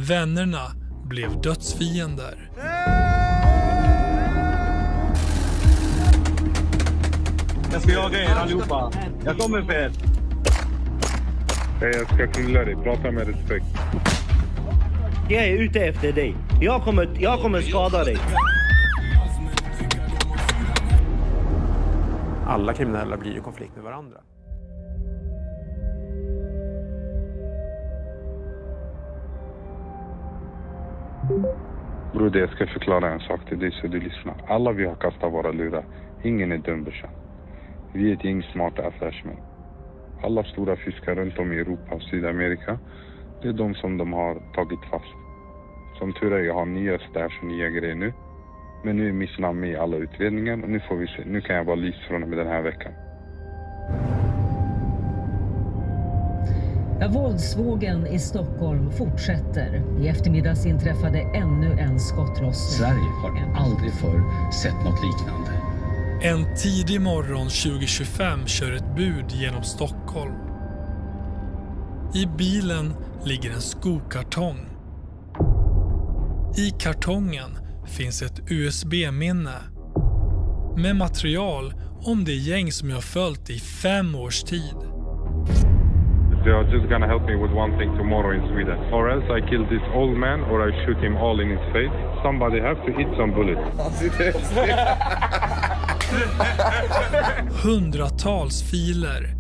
Vännerna blev dödsfiender. Jag ska jaga er allihopa. Jag kommer för er. Jag ska knulla dig. Prata med respekt. Jag är ute efter dig. Jag kommer skada dig. Alla kriminella blir i konflikt med varandra. Broder, jag ska förklara en sak till dig så du lyssnar. Alla vi har kastat våra lurar. Ingen är dum, brorsan. Vi är ett gäng smarta affärsmän. Alla stora fiskar runt om i Europa och Sydamerika, det är de som de har tagit fast. Som tur är, jag har nya stash och nya grejer nu. Men nu är mitt namn med i alla utredningar och nu får vi se. Nu kan jag vara lys från och med den här veckan. Ja, våldsvågen i Stockholm fortsätter. I eftermiddags inträffade ännu en skottlossning. Sverige har aldrig förr sett något liknande. En tidig morgon 2025 kör ett bud genom Stockholm. I bilen ligger en skokartong. I kartongen finns ett USB-minne med material om det gäng som jag följt i 5 års tid. They are just gonna help me with one thing tomorrow in Sweden. Or else I kill this old man or I shoot him all in his face. Somebody have to eat some bullets. Hundratals filer,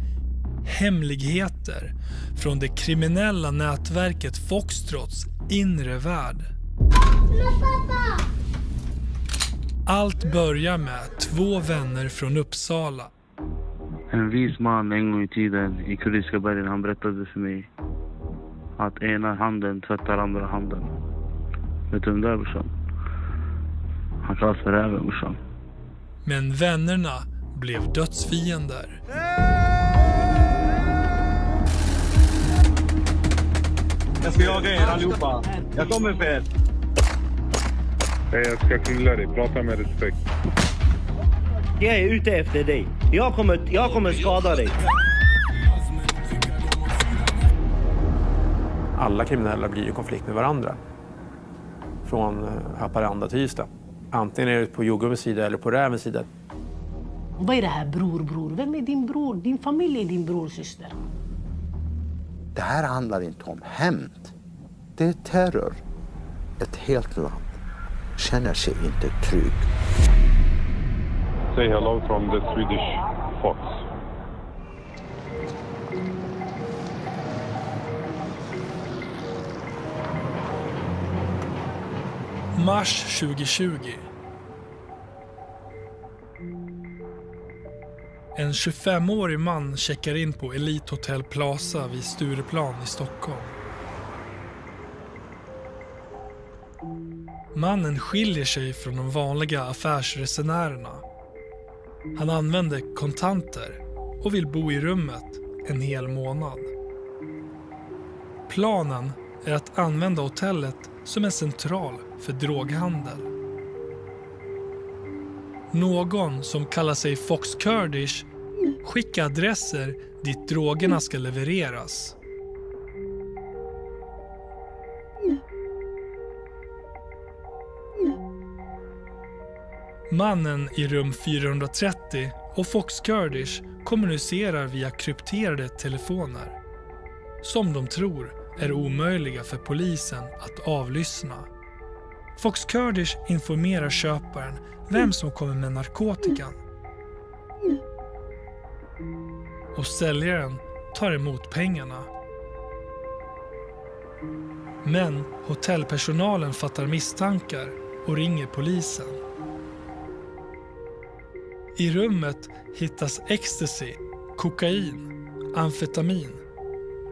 hemligheter från det kriminella nätverket Foxtrots inre värld. Allt börjar med 2 vänner från Uppsala. En vis man en gång i tiden i Kuriska bergen, han berättade för mig att ena handen tvättar andra handen. Vet du vem det är, brorsan? Han kallas för räven, brorsan. Men vännerna blev dödsfiender. Jag ska jaga er allihopa. Jag kommer för er. Jag ska knulla dig. Prata med respekt. Jag är ute efter dig. Jag kommer skada dig. Alla kriminella blir i konflikt med varandra. Från Haparanda till Ystad. Antingen är det på jordgubbens sida eller på rävens sida. Vad är det här bror? Vem är din bror? Din familj är din bror, syster. Det här handlar inte om hämnd. Det är terror. Ett helt land känner sig inte trygg. Say hello from the Swedish Fox. Mars 2020. En 25-årig man checkar in på Elite Hotel Plaza vid Stureplan i Stockholm. Mannen skiljer sig från de vanliga affärsresenärerna. Han använder kontanter och vill bo i rummet en hel månad. Planen är att använda hotellet som en central för droghandel. Någon som kallar sig Fox Kurdish skickar adresser dit drogerna ska levereras. Mannen i rum 430 och Fox Kurdish kommunicerar via krypterade telefoner som de tror är omöjliga för polisen att avlyssna. Fox Kurdish informerar köparen vem som kommer med narkotikan. Och säljaren tar emot pengarna. Men hotellpersonalen fattar misstankar och ringer polisen. I rummet hittas ecstasy, kokain, amfetamin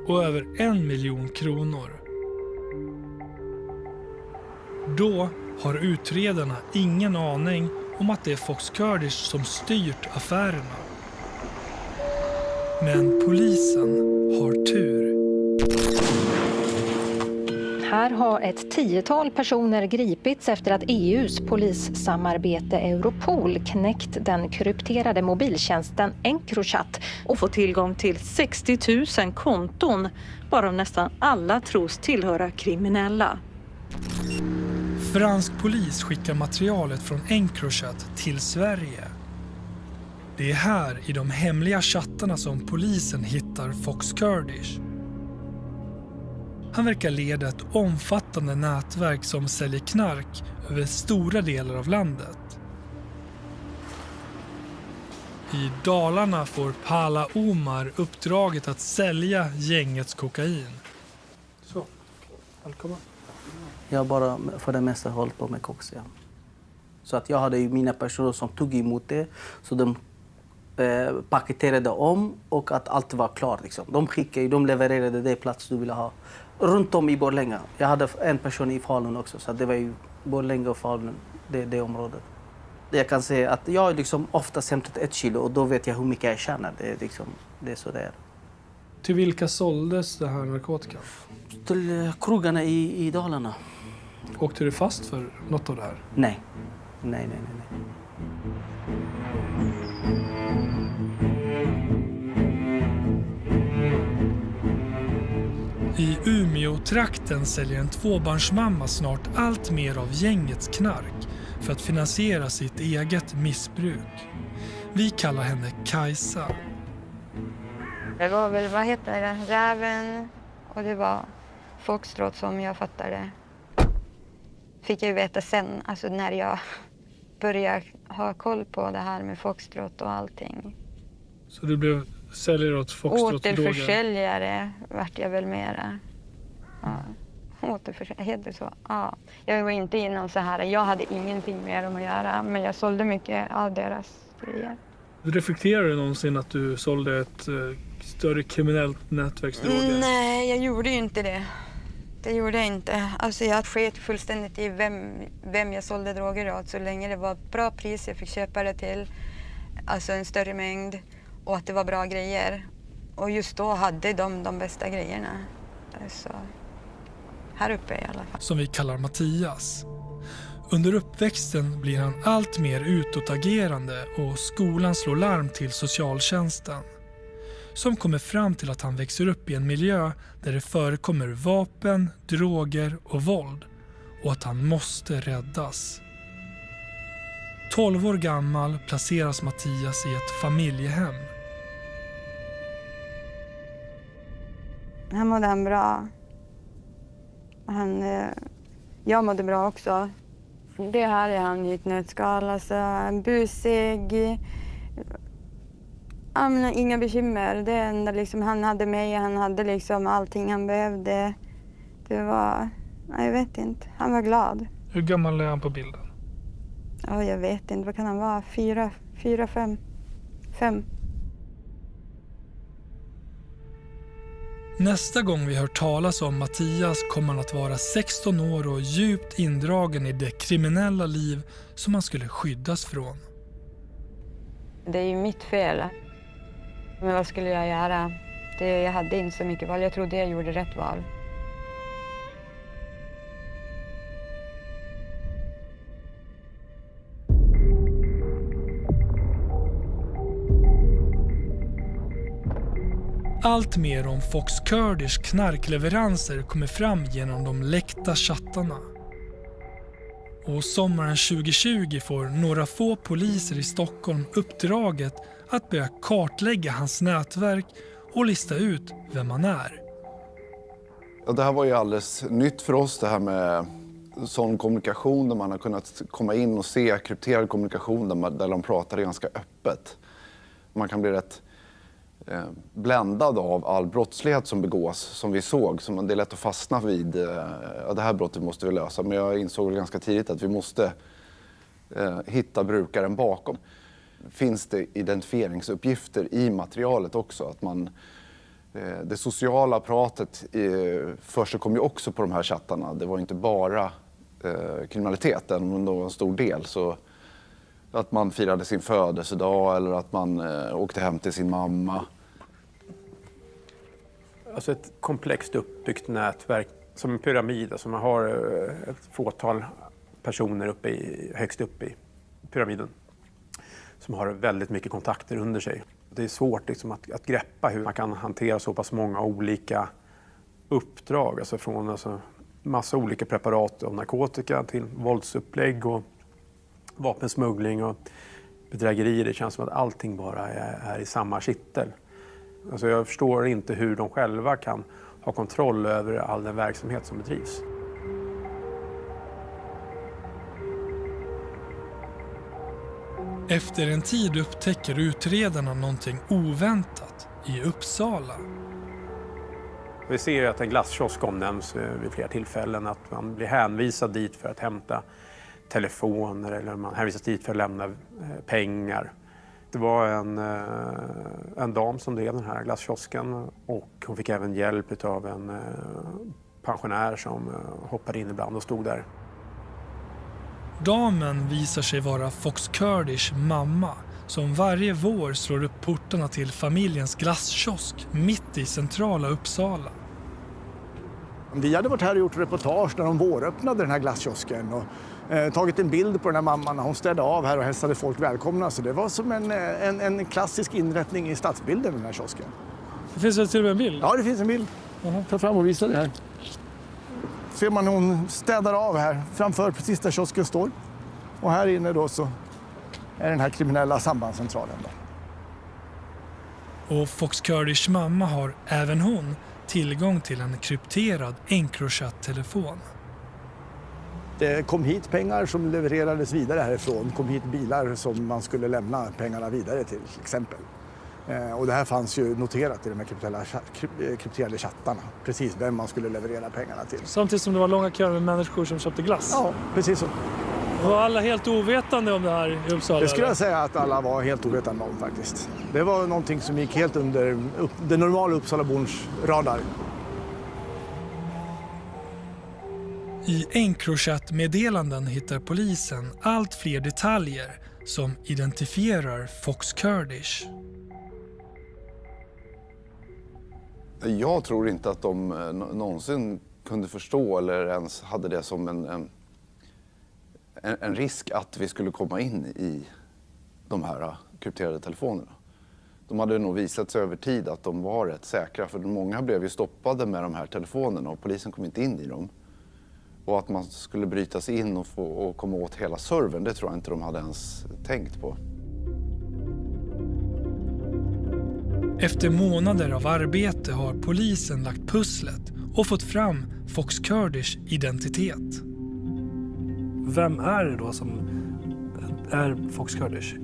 och över 1 miljon kronor. Då har utredarna ingen aning om att det är Fox Kurdish som styrt affärerna. Men polisen har tur. Här har ett 10-tal personer gripits efter att EUs polissamarbete Europol knäckt den krypterade mobiltjänsten Encrochat och fått tillgång till 60 000 konton, varav nästan alla tros tillhöra kriminella. Fransk polis skickar materialet från Encrochat till Sverige. Det är här i de hemliga chattarna som polisen hittar Fox Kurdish. Han verkar leda ett omfattande nätverk som säljer knark över stora delar av landet. I Dalarna får Pala Omar uppdraget att sälja gängets kokain. Så, välkommen. Jag har bara för det mesta hållit på med koks. Ja. Så att jag hade ju mina personer som tog emot det. Så de paketerade om och att allt var klart. Liksom. De levererade det plats du ville ha. Runt om i Borlänge. Jag hade en person i Falun också. Så det var ju Borlänge och Falun, det området. Jag kan säga att jag har liksom oftast hämtat 1 kilo och då vet jag hur mycket jag tjänar. Det är så det är. Till vilka såldes det här narkotikan? Till krogarna i Dalarna. Åkte du fast för något av det här? Nej. I Umeå-trakten säljer en 2-barnsmamma snart allt mer av gängets knark för att finansiera sitt eget missbruk. Vi kallar henne Kajsa. Det var väl, vad heter det, Räven och det var Foxtrot som jag fattade. Fick jag ju veta sen, alltså när jag började ha koll på det här med Foxtrot och allting. Så du blev säljare åt Foxtrot? Återförsäljare vart jag väl mera. Ja. Återförsäljare, heter det så? Ja. Jag var inte innan så här, jag hade ingenting med dem att göra, men jag sålde mycket av deras grejer. Reflekterar du någonsin att du sålde ett större kriminellt nätverksdroger? Nej, jag gjorde ju inte det. Det gjorde jag inte. Alltså jag sket fullständigt i vem jag sålde droger åt. Så länge det var bra pris jag fick köpa det till. Alltså en större mängd. Och att det var bra grejer. Och just då hade de bästa grejerna. Så här uppe i alla fall. Som vi kallar Mattias. Under uppväxten blir han allt mer utåtagerande och skolan slår larm till socialtjänsten. Som kommer fram till att han växer upp i en miljö där det förekommer vapen, droger och våld och att han måste räddas. 12 år gammal placeras Mattias i ett familjehem. Han mådde bra. Jag mådde bra också. Det här är han i ett nötskal. Alltså, busig. Inga bekymmer. Det enda liksom, han hade mig. Han hade liksom allting han behövde. Det var... Jag vet inte. Han var glad. Hur gammal är han på bilden? Ja, jag vet inte. Vad kan han vara? 4, 5. Nästa gång vi hör talas om Mattias kommer han att vara 16 år och djupt indragen i det kriminella liv som han skulle skyddas från. Det är ju mitt fel. Men vad skulle jag göra? Jag hade inte så mycket val. Jag trodde jag gjorde rätt val. Allt mer om Fox Kurdish knarkleveranser kommer fram genom de läckta chattarna. Och sommaren 2020 får några få poliser i Stockholm uppdraget att börja kartlägga hans nätverk och lista ut vem han är. Ja, det här var ju alldeles nytt för oss, det här med sån kommunikation där man har kunnat komma in och se krypterad kommunikation där de pratar ganska öppet. Man kan bli rätt bländad av all brottslighet som begås, som vi såg. Som det är lätt att fastna vid, det här brottet måste vi lösa. Men jag insåg ganska tidigt att vi måste hitta brukaren bakom. Finns det identifieringsuppgifter i materialet också? Att det sociala pratet försigkom ju också på de här chattarna. Det var inte bara kriminaliteten, men det var en stor del. Så att man firade sin födelsedag eller att man åkte hem till sin mamma. Alltså ett komplext uppbyggt nätverk som en pyramid. Alltså man har ett fåtal personer högst upp i pyramiden som har väldigt mycket kontakter under sig. Det är svårt liksom, att greppa hur man kan hantera så pass många olika uppdrag. Alltså från massa olika preparat av narkotika till våldsupplägg och vapensmuggling och bedrägerier. Det känns som att allting bara är i samma kittel. Alltså jag förstår inte hur de själva kan ha kontroll över all den verksamhet som bedrivs. Efter en tid upptäcker utredarna någonting oväntat i Uppsala. Vi ser att en glasskiosk omnämns vid flera tillfällen, att man blir hänvisad dit för att hämta telefoner eller man hänvisas dit för att lämna pengar. Det var en dam som drev den här glasskiosken och hon fick även hjälp av en pensionär som hoppade in ibland och stod där. Damen visar sig vara Fox Kurdish mamma som varje vår slår upp portarna till familjens glasskiosk mitt i centrala Uppsala. Vi hade varit här och gjort reportage när de våröppnade den här glasskiosken och tagit en bild på den här mamman när hon städde av här och hälsade folk välkomna. Så det var som en klassisk inrättning i stadsbilden, den här kiosken. Det finns väl till och med en bild? Ja, det finns en bild. Ta fram och visa det här. Ser man hon städar av här framför precis där kiosken står. Och här inne då så är den här kriminella sambandscentralen då. Och Fox Kurdish mamma har även hon tillgång till en krypterad Encrochat-telefon. Det kom hit pengar som levererades vidare härifrån. Kom hit bilar som man skulle lämna pengarna vidare till exempel. Och det här fanns ju noterat i de här krypterade chattarna. Precis vem man skulle leverera pengarna till. Samtidigt som det var långa köer med människor som köpte glass? Ja, precis så. Var alla helt ovetande om det här i Uppsala? Det skulle jag säga att alla var helt ovetande om faktiskt. Det var någonting som gick helt under det normala Uppsalabons radar. I Encrochat-meddelanden hittar polisen allt fler detaljer som identifierar Fox Kurdish. Jag tror inte att de någonsin kunde förstå eller ens hade det som en risk att vi skulle komma in i de här krypterade telefonerna. De hade nog visat sig över tid att de var rätt säkra, för många blev ju stoppade med de här telefonerna och polisen kom inte in i dem. Och att man skulle bryta sig in och komma åt hela servern, det tror jag inte de hade ens tänkt på. Efter månader av arbete har polisen lagt pusslet och fått fram Fox Kurdish identitet. Vem är det då som är Fox Kurdish?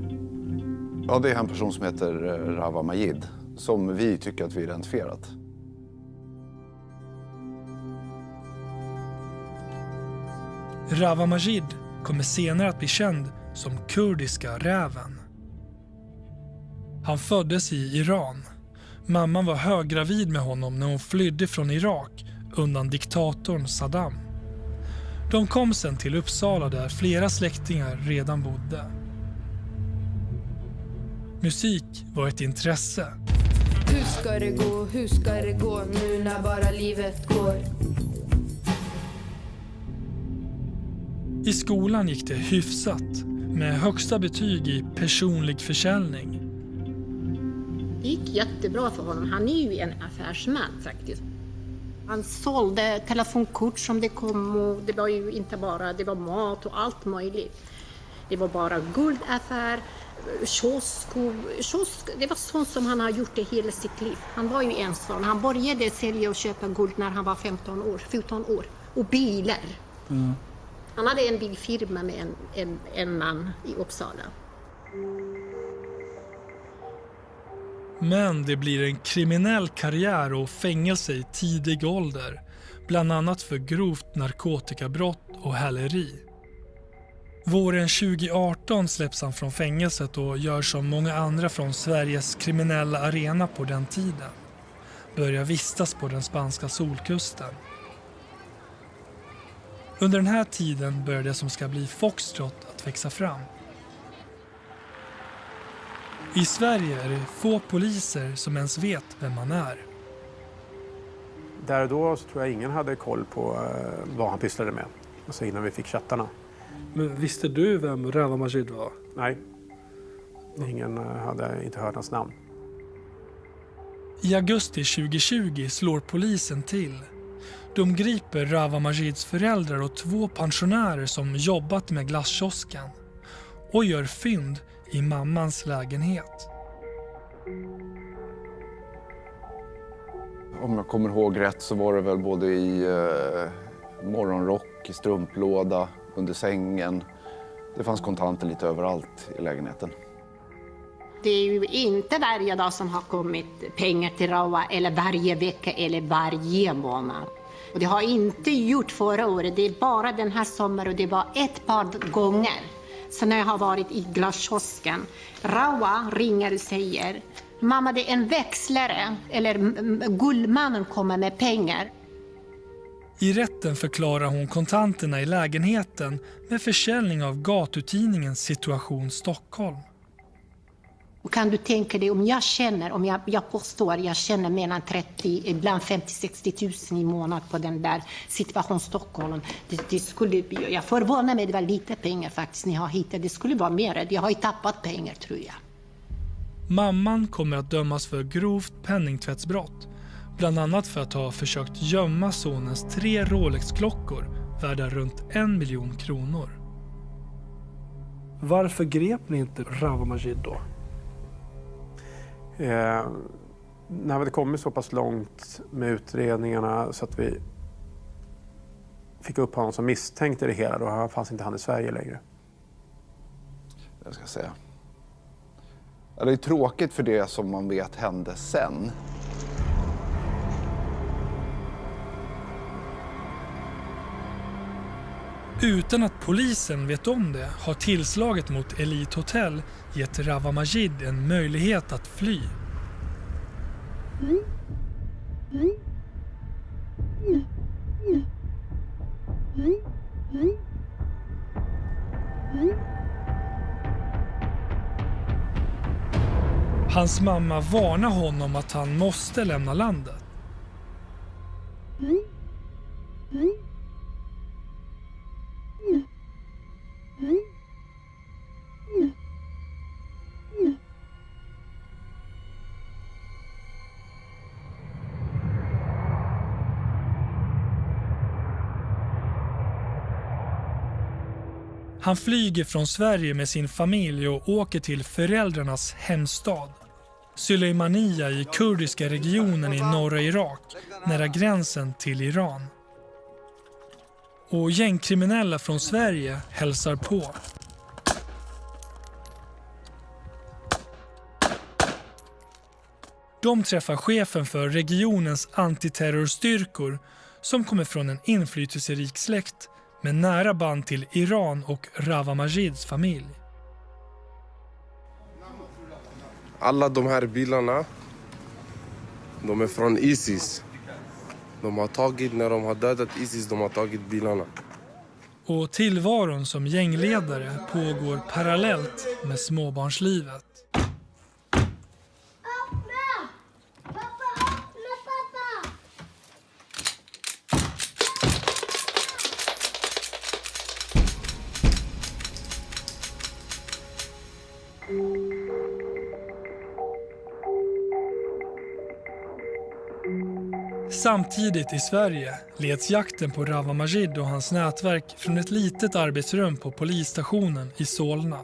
Ja, det är en person som heter Rawa Majid, som vi tycker att vi identifierat. Rawa Majid kommer senare att bli känd som kurdiska räven. Han föddes i Iran. Mamman var höggravid med honom när hon flydde från Irak undan diktatorn Saddam. De kom sen till Uppsala där flera släktingar redan bodde. Musik var ett intresse. Hur ska det gå nu när bara livet går? I skolan gick det hyfsat med högsta betyg i personlig försäljning. Det gick jättebra för honom. Han är ju en affärsman faktiskt. Han sålde telefonkort som det kom och det var ju inte bara, det var mat och allt möjligt. Det var bara guldaffär, kiosk. Det var sånt som han har gjort det hela sitt liv. Han var ju en sån. Han började sälja och köpa guld när han var 14 år. Och bilar. Mm. Han hade en byggfirma med en man i Uppsala. Men det blir en kriminell karriär och fängelse i tidig ålder. Bland annat för grovt narkotikabrott och häleri. Våren 2018 släpps han från fängelset och gör som många andra från Sveriges kriminella arena på den tiden. Börjar vistas på den spanska solkusten. Under den här tiden börjar det som ska bli Foxtrot att växa fram. I Sverige är det få poliser som ens vet vem man är. Där och då så tror jag ingen hade koll på vad han pysslade med. Alltså innan vi fick chattarna. Men visste du vem Rawa Majid var? Nej. Ingen hade inte hört hans namn. I augusti 2020 slår polisen till. De griper Rawa Majids föräldrar och 2 pensionärer som jobbat med glasskiosken och gör fynd i mammans lägenhet. Om jag kommer ihåg rätt så var det väl både i morgonrock, i strumplåda, under sängen. Det fanns kontanter lite överallt i lägenheten. Det är ju inte varje dag som har kommit pengar till Rawa, eller varje vecka eller varje månad. Och det har inte gjort förra året, det är bara den här sommaren och det var ett par gånger. Så när jag har varit i glaskiosken, Rawa ringer och säger: mamma, det är en växlare, eller guldmannen kommer med pengar. I rätten förklarar hon kontanterna i lägenheten med försäljning av gatutidningen Situation Stockholm. Och kan du tänka dig om jag känner, om jag påstår jag känner mellan 30, ibland 50-60 000 i månad på den där Situation Stockholm. Det skulle, jag förvånar mig, det var lite pengar faktiskt ni har hittat. Det skulle vara mer, jag har ju tappat pengar tror jag. Mamman kommer att dömas för grovt penningtvättsbrott. Bland annat för att ha försökt gömma sonens 3 Rolex-klockor värda runt 1 miljon kronor. Varför grep ni inte Rawa Majid då? När vi hade kommit så pass långt med utredningarna så att vi fick upp honom som misstänkt i det hela, då fanns inte han i Sverige längre. Jag ska säga. Det är tråkigt för det som man vet hände sen. Utan att polisen vet om det har tillslaget mot Elite Hotel gett Rawa Majid en möjlighet att fly. Hans mamma varnar honom att han måste lämna landet. Han flyger från Sverige med sin familj och åker till föräldrarnas hemstad. Süleymaniye i kurdiska regionen i norra Irak, nära gränsen till Iran. Och gängkriminella från Sverige hälsar på. De träffar chefen för regionens antiterrorstyrkor som kommer från en inflytelserik släkt med nära band till Iran och Rawa Majids familj. Alla de här bilarna, de är från ISIS. De har tagit, när de har dödat ISIS, de har tagit bilarna. Och tillvaron som gängledare pågår parallellt med småbarnslivet. Samtidigt i Sverige leds jakten på Rawa Majid och hans nätverk från ett litet arbetsrum på polisstationen i Solna.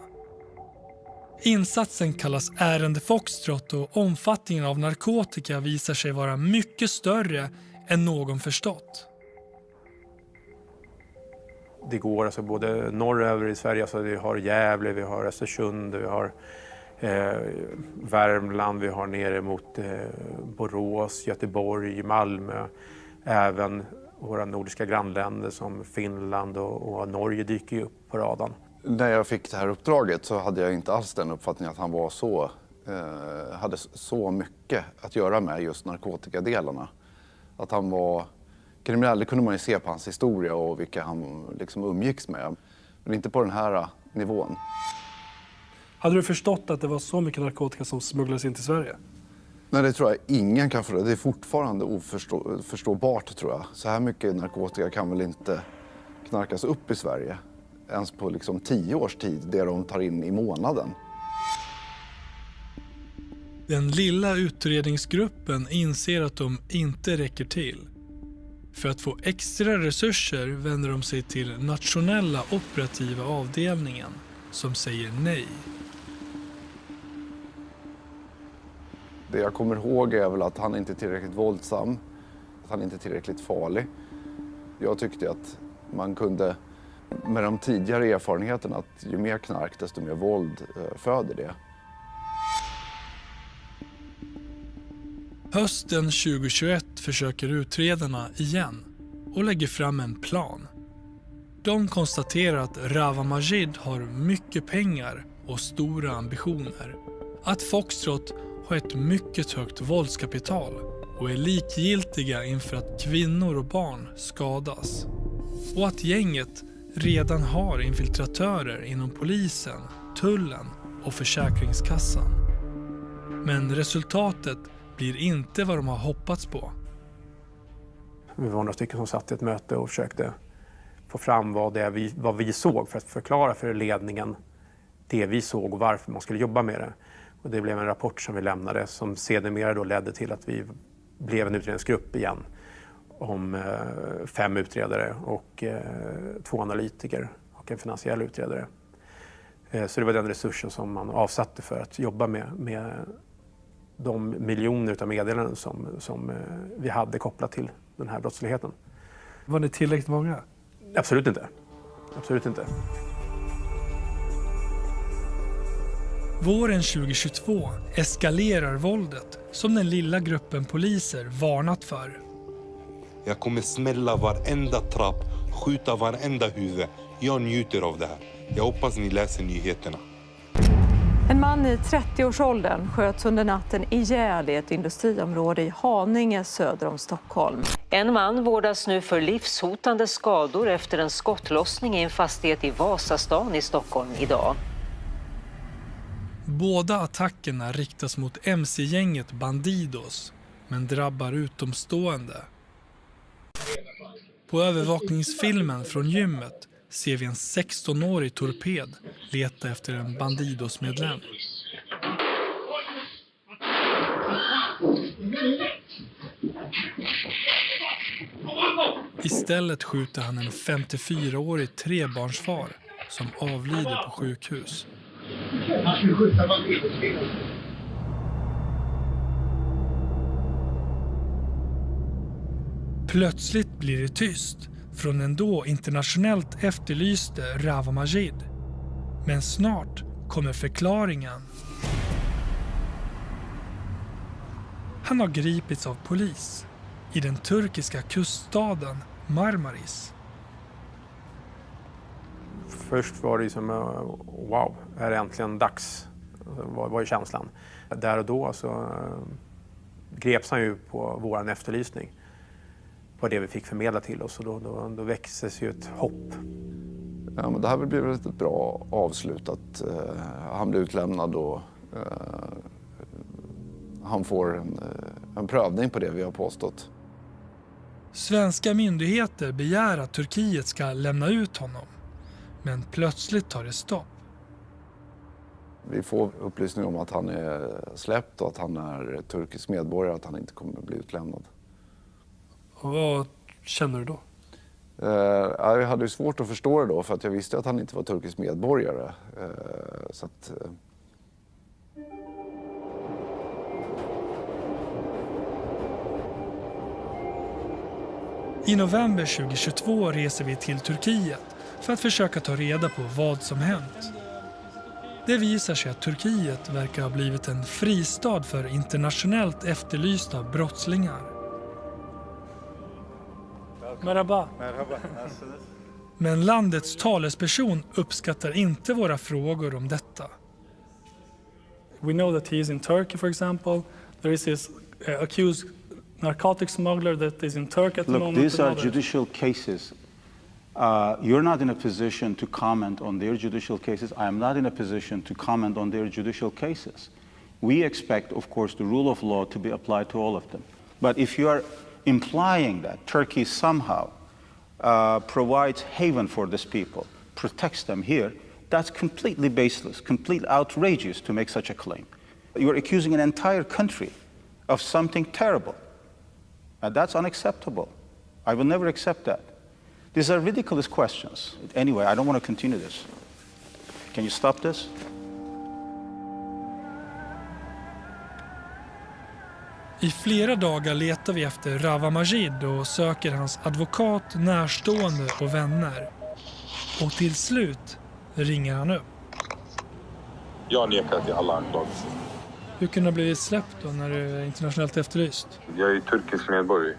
Insatsen kallas Ärende Foxtrot och omfattningen av narkotika visar sig vara mycket större än någon förstått. Det går alltså både norröver i Sverige, alltså vi har Gävle, vi har Östersund, vi har Värmland, vi har nere mot Borås, Göteborg, Malmö. Även våra nordiska grannländer som Finland och Norge dyker ju upp på radarn. När jag fick det här uppdraget så hade jag inte alls den uppfattningen att han var hade så mycket att göra med just narkotikadelarna. Att han var kriminell, det kunde man ju se på hans historia och vilka han liksom umgicks med. Men inte på den här nivån. Hade du förstått att det var så mycket narkotika som smugglades in till Sverige? Nej, det tror jag ingen kan förstå. Det är fortfarande oförståbart, tror jag. Så här mycket narkotika kan väl inte knarkas upp i Sverige. Ens på liksom 10 års tid, det de tar in i månaden. Den lilla utredningsgruppen inser att de inte räcker till. För att få extra resurser vänder de sig till nationella operativa avdelningen som säger nej. Det jag kommer ihåg är väl att han inte är tillräckligt våldsam, att han inte är tillräckligt farlig. Jag tyckte att man kunde, med de tidigare erfarenheterna, att ju mer knark desto mer våld föder det. Hösten 2021 försöker utredarna igen och lägger fram en plan. De konstaterar att Rawa Majid har mycket pengar och stora ambitioner. Att Foxtrot har ett mycket högt våldskapital och är likgiltiga inför att kvinnor och barn skadas. Och att gänget redan har infiltratörer inom polisen, tullen och försäkringskassan. Men resultatet blir inte vad de har hoppats på. Vi var några stycken som satt i ett möte och försökte få fram vad vi såg för att förklara för ledningen det vi såg och varför man skulle jobba med det. Och det blev en rapport som vi lämnade som sedermera då ledde till att vi blev en utredningsgrupp igen om 5 utredare och 2 analytiker och en finansiell utredare. Så det var den resursen som man avsatte för att jobba med de miljoner av meddelanden som vi hade kopplat till den här brottsligheten. Var ni tillräckligt många? Absolut inte. Absolut inte. Våren 2022 eskalerar våldet som den lilla gruppen poliser varnat för. Jag kommer smälla varenda trapp, skjuta varenda huvud. Jag njuter av det här. Jag hoppas ni läser nyheterna. En man i 30-årsåldern sköts under natten ihjäl i ett industriområde i Haninge söder om Stockholm. En man vårdas nu för livshotande skador efter en skottlossning i en fastighet i Vasastan i Stockholm idag. Båda attackerna riktas mot MC-gänget Bandidos, men drabbar utomstående. På övervakningsfilmen från gymmet ser vi en 16-årig torped leta efter en Bandidos-medlem. Istället skjuter han en 54-årig trebarnsfar som avlider på sjukhus. Plötsligt blir det tyst från den då internationellt efterlyste Rawa Majid. Men snart kommer förklaringen. Han har gripits av polis i den turkiska kuststaden Marmaris. Först var det ju som wow, är det äntligen dags? Var ju känslan. Där och då så greps han ju på våran efterlysning. Var det vi fick förmedla till oss och då växtes ju ett hopp. Ja, men det här blev ett bra avslut att han blir utlämnad och han får en prövning på det vi har påstått. Svenska myndigheter begär att Turkiet ska lämna ut honom. Men plötsligt tar det stopp. Vi får upplysning om att han är släppt och att han är turkisk medborgare, att han inte kommer att bli utlämnad. Och vad känner du då? Jag hade ju svårt att förstå det då för att jag visste att han inte var turkisk medborgare. Så att, I november 2022 reser vi till Turkiet för att försöka ta reda på vad som hänt. Det visar sig att Turkiet verkar ha blivit en fristad för internationellt efterlysta brottslingar. Merhaba. Men landets talesperson uppskattar inte våra frågor om detta. We know that he is in Turkey, for example. There is this accused narcotic smuggler that is in Turkey at the moment. Look, these are judicial cases. You're not in a position to comment on their judicial cases. I am not in a position to comment on their judicial cases. We expect, of course, the rule of law to be applied to all of them. But if you are implying that Turkey somehow provides haven for these people, protects them here, that's completely baseless, completely outrageous to make such a claim. You're accusing an entire country of something terrible. And that's unacceptable. I will never accept that. These are ridiculous questions. Anyway, I don't want to continue this. Can you stop this? I flera dagar letar vi efter Rawa Majid och söker hans advokat, närstående och vänner. Och till slut ringer han upp. Jag nekar till alla anklagelser. Hur kunde du bli släppt då när du är internationellt efterlyst? Jag är turkisk medborgare.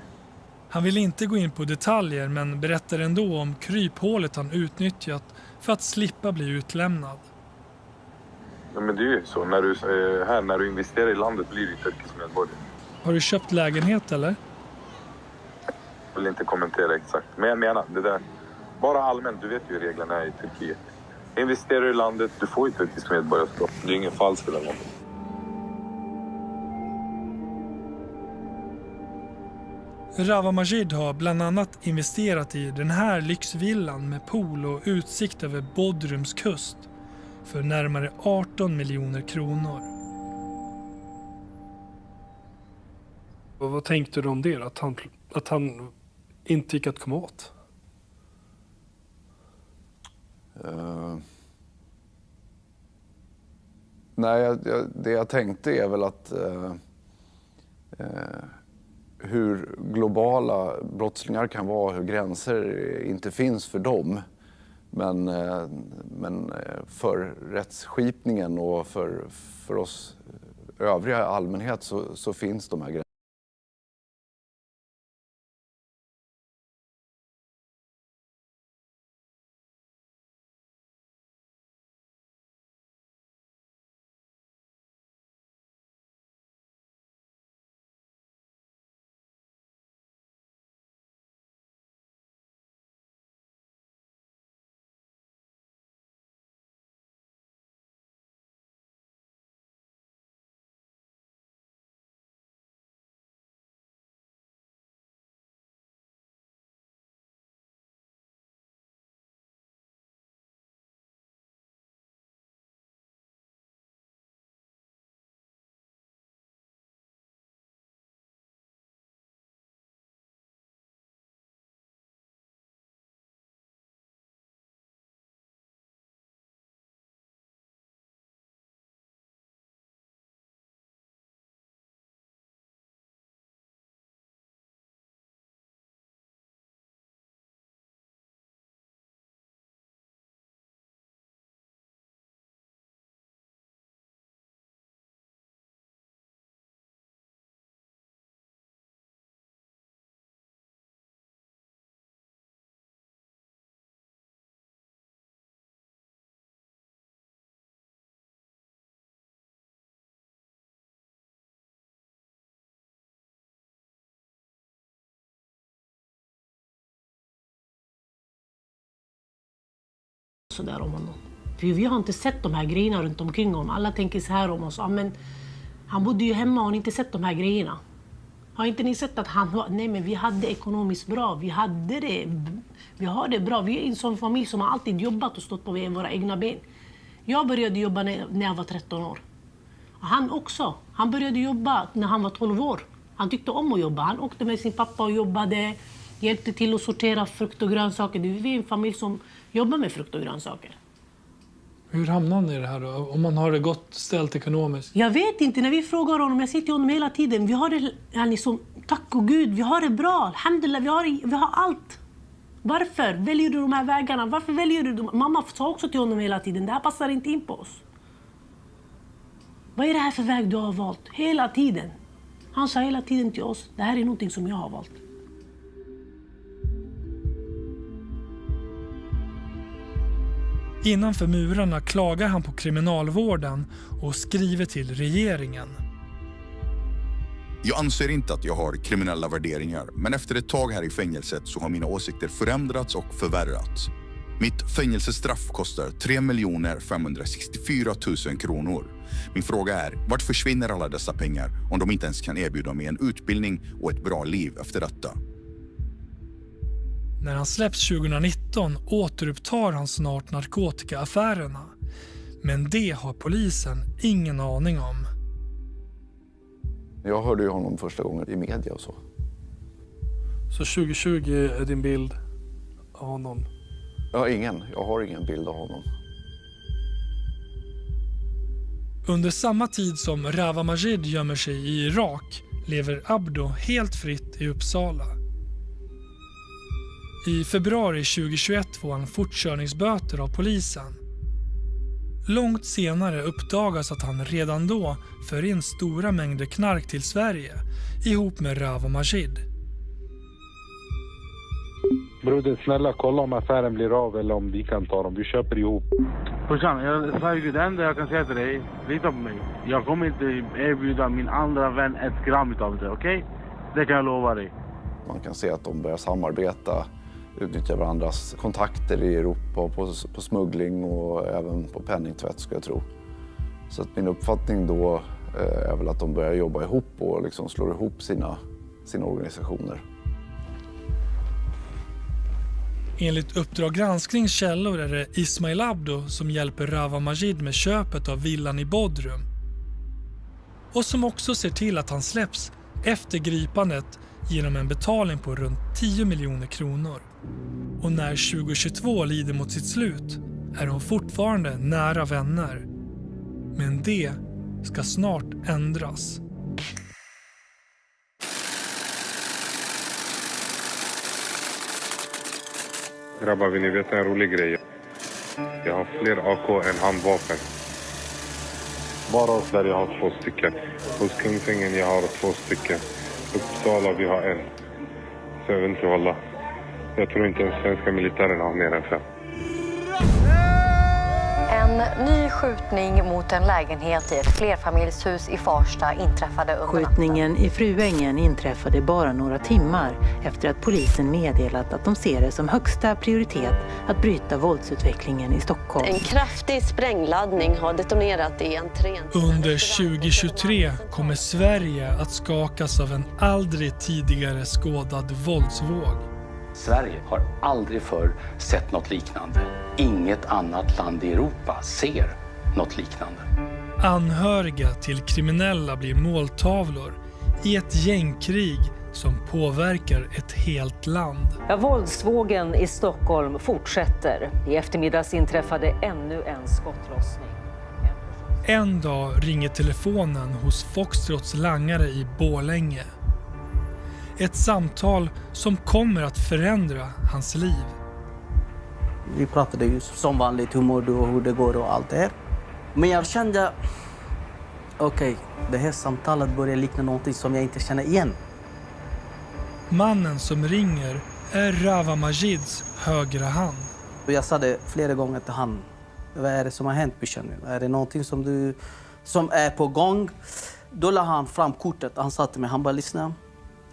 Han vill inte gå in på detaljer men berättar ändå om kryphålet han utnyttjat för att slippa bli utlämnad. Ja, men det är ju så. När du investerar i landet blir du turkisk medborgare. Har du köpt lägenhet eller? Jag vill inte kommentera exakt. Men jag menar, det där. Bara allmänt, du vet ju hur reglerna är i Turkiet. Investerar du i landet, du får ju turkisk medborgarskap. Det är ingen falsk eller något. Rawa Majid har bland annat investerat i den här lyxvillan med pool och utsikt över Bodrums kust för närmare 18 miljoner kronor. Och vad tänkte du om det? Att han inte gick att komma åt? Nej, det jag tänkte är väl att hur globala brottslingar kan vara, hur gränser inte finns för dem. Men för rättsskipningen och för oss övriga allmänhet så finns de här gränserna. Så där om honom. För vi har inte sett de här grejerna runt omkring honom. Alla tänker så här om oss. Ja, men han bodde ju hemma och har inte sett de här grejerna. Har inte ni sett att han var... Nej, men vi hade ekonomiskt bra. Vi hade det. Vi har det bra. Vi är en sån familj som har alltid jobbat och stått på våra egna ben. Jag började jobba när jag var 13 år. Han också. Han började jobba när han var 12 år. Han tyckte om att jobba. Han åkte med sin pappa och jobbade. Hjälpte till att sortera frukt och grönsaker. Vi är en familj som jobbar med frukt och grönsaker. Hur hamnar ni i det här då? Om man har det gott ställt ekonomiskt? Jag vet inte. När vi frågar honom, jag säger till honom hela tiden. Vi har det, liksom, tack och Gud, vi har det bra. Alhamdulillah, vi har allt. Varför väljer du de här vägarna? Varför väljer du dem? Mamma sa också till honom hela tiden, det här passar inte in på oss. Vad är det här för väg du har valt? Hela tiden. Han sa hela tiden till oss, det här är någonting som jag har valt. Innanför murarna klagar han på kriminalvården och skriver till regeringen. Jag anser inte att jag har kriminella värderingar, men efter ett tag här i fängelset så har mina åsikter förändrats och förvärrats. Mitt fängelsestraff kostar 3 564 000 kronor. Min fråga är, vart försvinner alla dessa pengar om de inte ens kan erbjuda mig en utbildning och ett bra liv efter detta? När han släpps 2019 återupptar han snart narkotikaaffärerna. Men det har polisen ingen aning om. Jag hörde ju honom första gången i media och så. Så 2020 är din bild av honom? Jag har ingen bild av honom. Under samma tid som Rawa Majid gömmer sig i Irak lever Abdo helt fritt i Uppsala. I februari 2021 får han fortkörningsböter av polisen. Långt senare uppdagas att han redan då för in stora mängder knark till Sverige ihop med Rawa Majid. Broder, snälla kolla om affären blir av eller om vi kan ta dem. Vi köper ihop. Brorsan, jag säger det enda jag kan säga till dig. Lita på mig. Jag kommer inte erbjuda min andra vän 1 gram av det, okej? Det kan jag lova dig. Man kan se att de börjar samarbeta, utnyttja varandras kontakter i Europa på smuggling och även på penningtvätt, ska jag tro. Så att min uppfattning då är väl att de börjar jobba ihop och liksom slår ihop sina organisationer. Enligt Uppdrag gransknings källor är det Ismail Abdo som hjälper Rawa Majid med köpet av villan i Bodrum. Och som också ser till att han släpps efter gripandet genom en betalning på runt 10 miljoner kronor. Och när 2022 lider mot sitt slut är de fortfarande nära vänner. Men det ska snart ändras. Grabbar, vill ni veta en rolig grej? Jag har fler AK än handvapen. Bara hos där jag har 2 stycken. Hos Kungsängen jag har 2 stycken. Uppsala vi har 1. Så jag vet inte hålla. Jag tror inte den svenska militären har mer än 5. En ny skjutning mot en lägenhet i ett flerfamiljshus i Farsta inträffade under Skjutningen i Fruängen inträffade bara några timmar efter att polisen meddelat att de ser det som högsta prioritet att bryta våldsutvecklingen i Stockholm. En kraftig sprängladdning har detonerat i entrén. Under 2023 kommer Sverige att skakas av en aldrig tidigare skådad våldsvåg. Sverige har aldrig förr sett något liknande. Inget annat land i Europa ser något liknande. Anhöriga till kriminella blir måltavlor i ett gängkrig som påverkar ett helt land. Ja, våldsvågen i Stockholm fortsätter. I eftermiddags inträffade ännu en skottlossning. En dag ringer telefonen hos Foxtrots langare i Borlänge. Ett samtal som kommer att förändra hans liv. Vi pratade ju som vanligt, hur mår du och hur det går och allt det här. Men jag kände, okej, det här samtalet börjar likna någonting som jag inte känner igen. Mannen som ringer är Rawa Majids högra hand. Jag sa det flera gånger till han. Vad är det som har hänt, Bishan? Är det någonting som är på gång? Då la han fram kortet. Han sa till mig, han bara lyssna.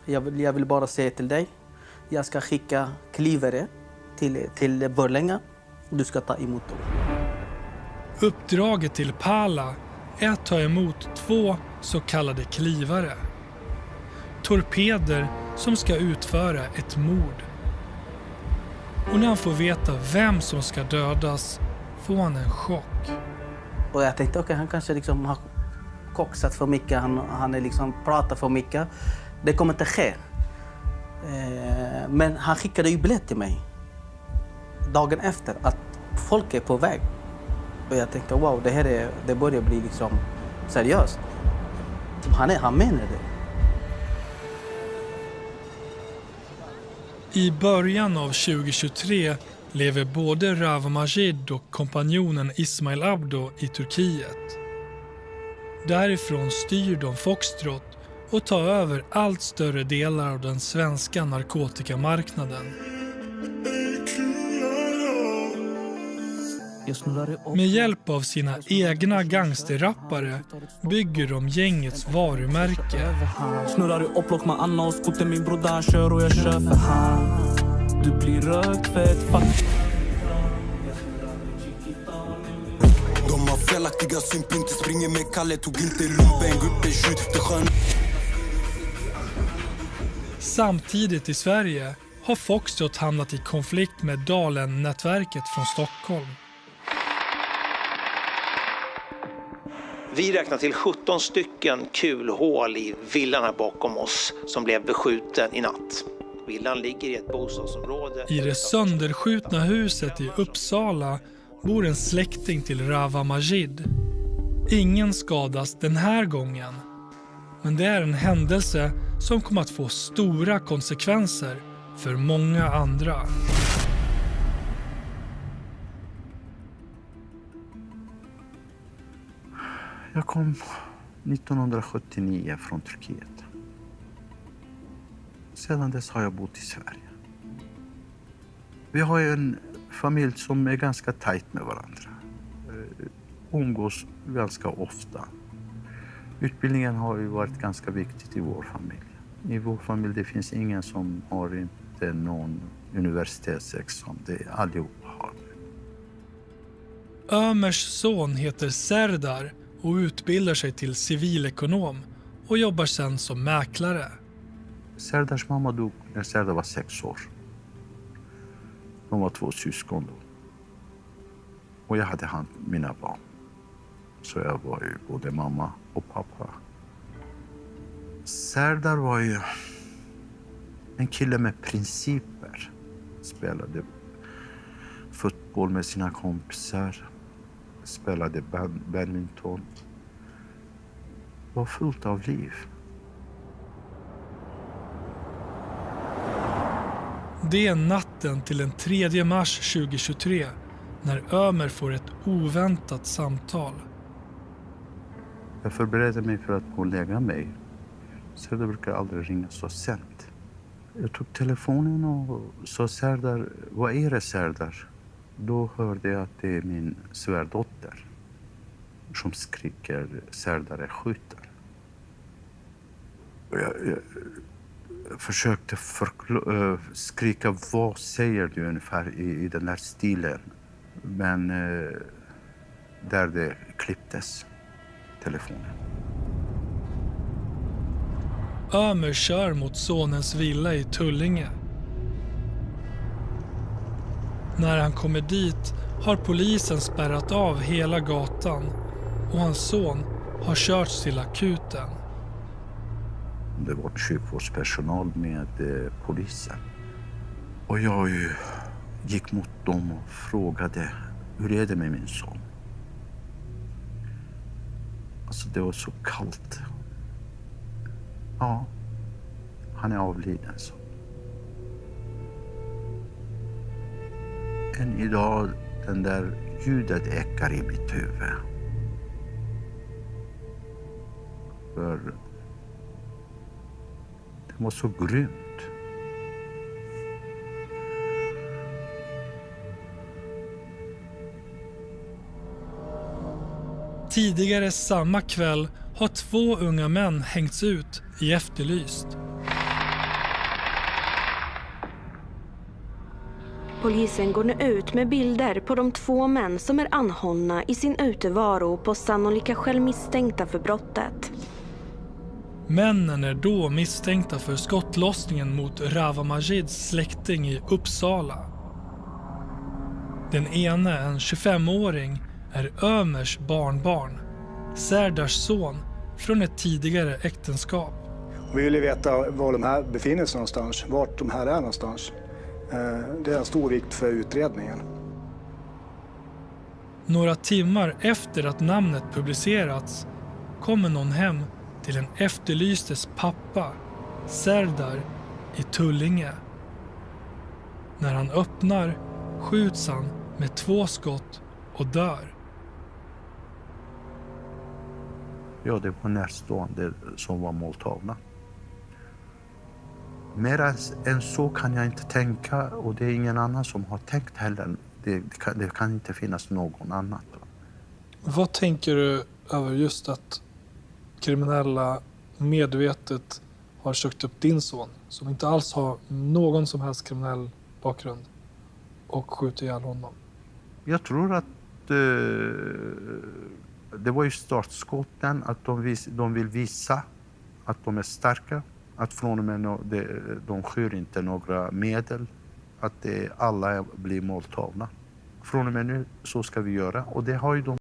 Jag vill bara säga till dig. Jag ska skicka klivare till Borlänge. Du ska ta emot dem. Uppdraget till Pala är att ta emot 2 så kallade klivare. Torpeder som ska utföra ett mord. Och när han får veta vem som ska dödas får han en chock. Och jag tänkte, okej, han kanske liksom har koksat för mycket. Han är liksom pratar för mycket. Det kommer inte ske. Men han skickade ju biljett till mig dagen efter att folk är på väg. Och jag tänkte, wow, det börjar bli liksom seriöst. Han menar det. I början av 2023 lever både Rawa Majid och kompanjonen Ismail Abdo i Turkiet. Därifrån styr de Foxtrot och tar över allt större delar av den svenska narkotikamarknaden. Med hjälp av sina egna gangsterrappare bygger de gängets varumärke. Snurrar du upplock med Anna och skoter, min broder kör och jag kör för hand. Du blir rökt för ett fuck. Dåliga synpunkter, springer med Kalle, tog inte lumpen, gruppen skjut, det skön. Samtidigt i Sverige har Foxtrot hamnat i konflikt med Dalen-nätverket från Stockholm. Vi räknar till 17 stycken kulhål i villan här bakom oss som blev beskjuten i natt. Villan ligger i ett bostadsområde. I det sönderskjutna huset i Uppsala bor en släkting till Rawa Majid. Ingen skadas den här gången. Men det är en händelse som kommer att få stora konsekvenser för många andra. Jag kom 1979 från Turkiet. Sedan dess har jag bott i Sverige. Vi har en familj som är ganska tajt med varandra. Umgås ganska ofta. Utbildningen har ju varit ganska viktigt i vår familj. I vår familj det finns ingen som har inte någon universitetsexamen. Det allihop har det. Ömers son heter Serdar och utbildar sig till civilekonom och jobbar sedan som mäklare. Serdars mamma dog när Serdar var 6 år. De var 2 syskon då. Och jag hade hand om mina barn. Så jag var ju både mamma och pappa. Serdar var ju en kille med principer. Spelade fotboll med sina kompisar. Spelade badminton. Var fullt av liv. Det är natten till den 3 mars 2023 när Ömer får ett oväntat samtal. Jag förberedde mig för att gå och lägga mig. Serdar brukar aldrig ringa så sent. Jag tog telefonen och sa Serdar, vad är det Serdar? Då hörde jag att det är min svärdotter som skriker Serdar är skjuten. Jag försökte skrika vad säger du ungefär i den där stilen. Men där det klipptes telefonen. Ömer kör mot sonens villa i Tullinge. När han kommer dit har polisen spärrat av hela gatan och hans son har körts till akuten. Det var sjukvårdspersonal med polisen. Och jag gick mot dem och frågade hur är det med min son? Alltså det var så kallt. Ja, han är avliden så. Än idag, den där ljudet ekar i mitt huvud. För det var så grymt. Tidigare samma kväll har 2 unga män hängts ut i Efterlyst. Polisen går nu ut med bilder på de 2 män som är anhållna i sin utevaro på sannolika självmisstänkta för brottet. Männen är då misstänkta för skottlossningen mot Rawa Majids släkting i Uppsala. Den ena, en 25-åring, är Ömers barnbarn, Serdars son från ett tidigare äktenskap. Vi vill ju veta var de här befinner sig någonstans, vart de här är någonstans. Det är en stor vikt för utredningen. Några timmar efter att namnet publicerats kommer någon hem till en efterlystes pappa, Serdar, i Tullinge. När han öppnar skjuts han med 2 skott och dör. Ja, det var närstående som var måltavla. Mer än så kan jag inte tänka och det är ingen annan som har tänkt heller. Det kan inte finnas någon annan. Vad tänker du över just att kriminella medvetet har sökt upp din son som inte alls har någon som helst kriminell bakgrund och skjuter ihjäl honom? Jag tror att Det var ju startskotten, att de vill visa att de är starka. Att från och med de skyr inte några medel. Att alla blir måltavla. Från och med nu så ska vi göra. Och det har ju de.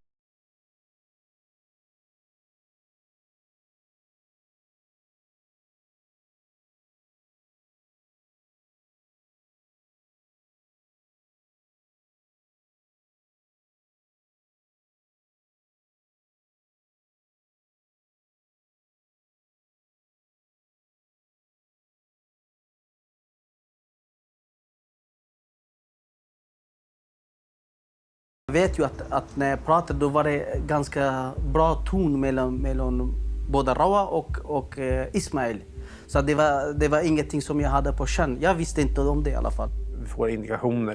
Jag vet ju att när jag pratade då var det ganska bra ton mellan både Rawa och Ismail. Så det var ingenting som jag hade på känn. Jag visste inte om det i alla fall. Vi får indikationer,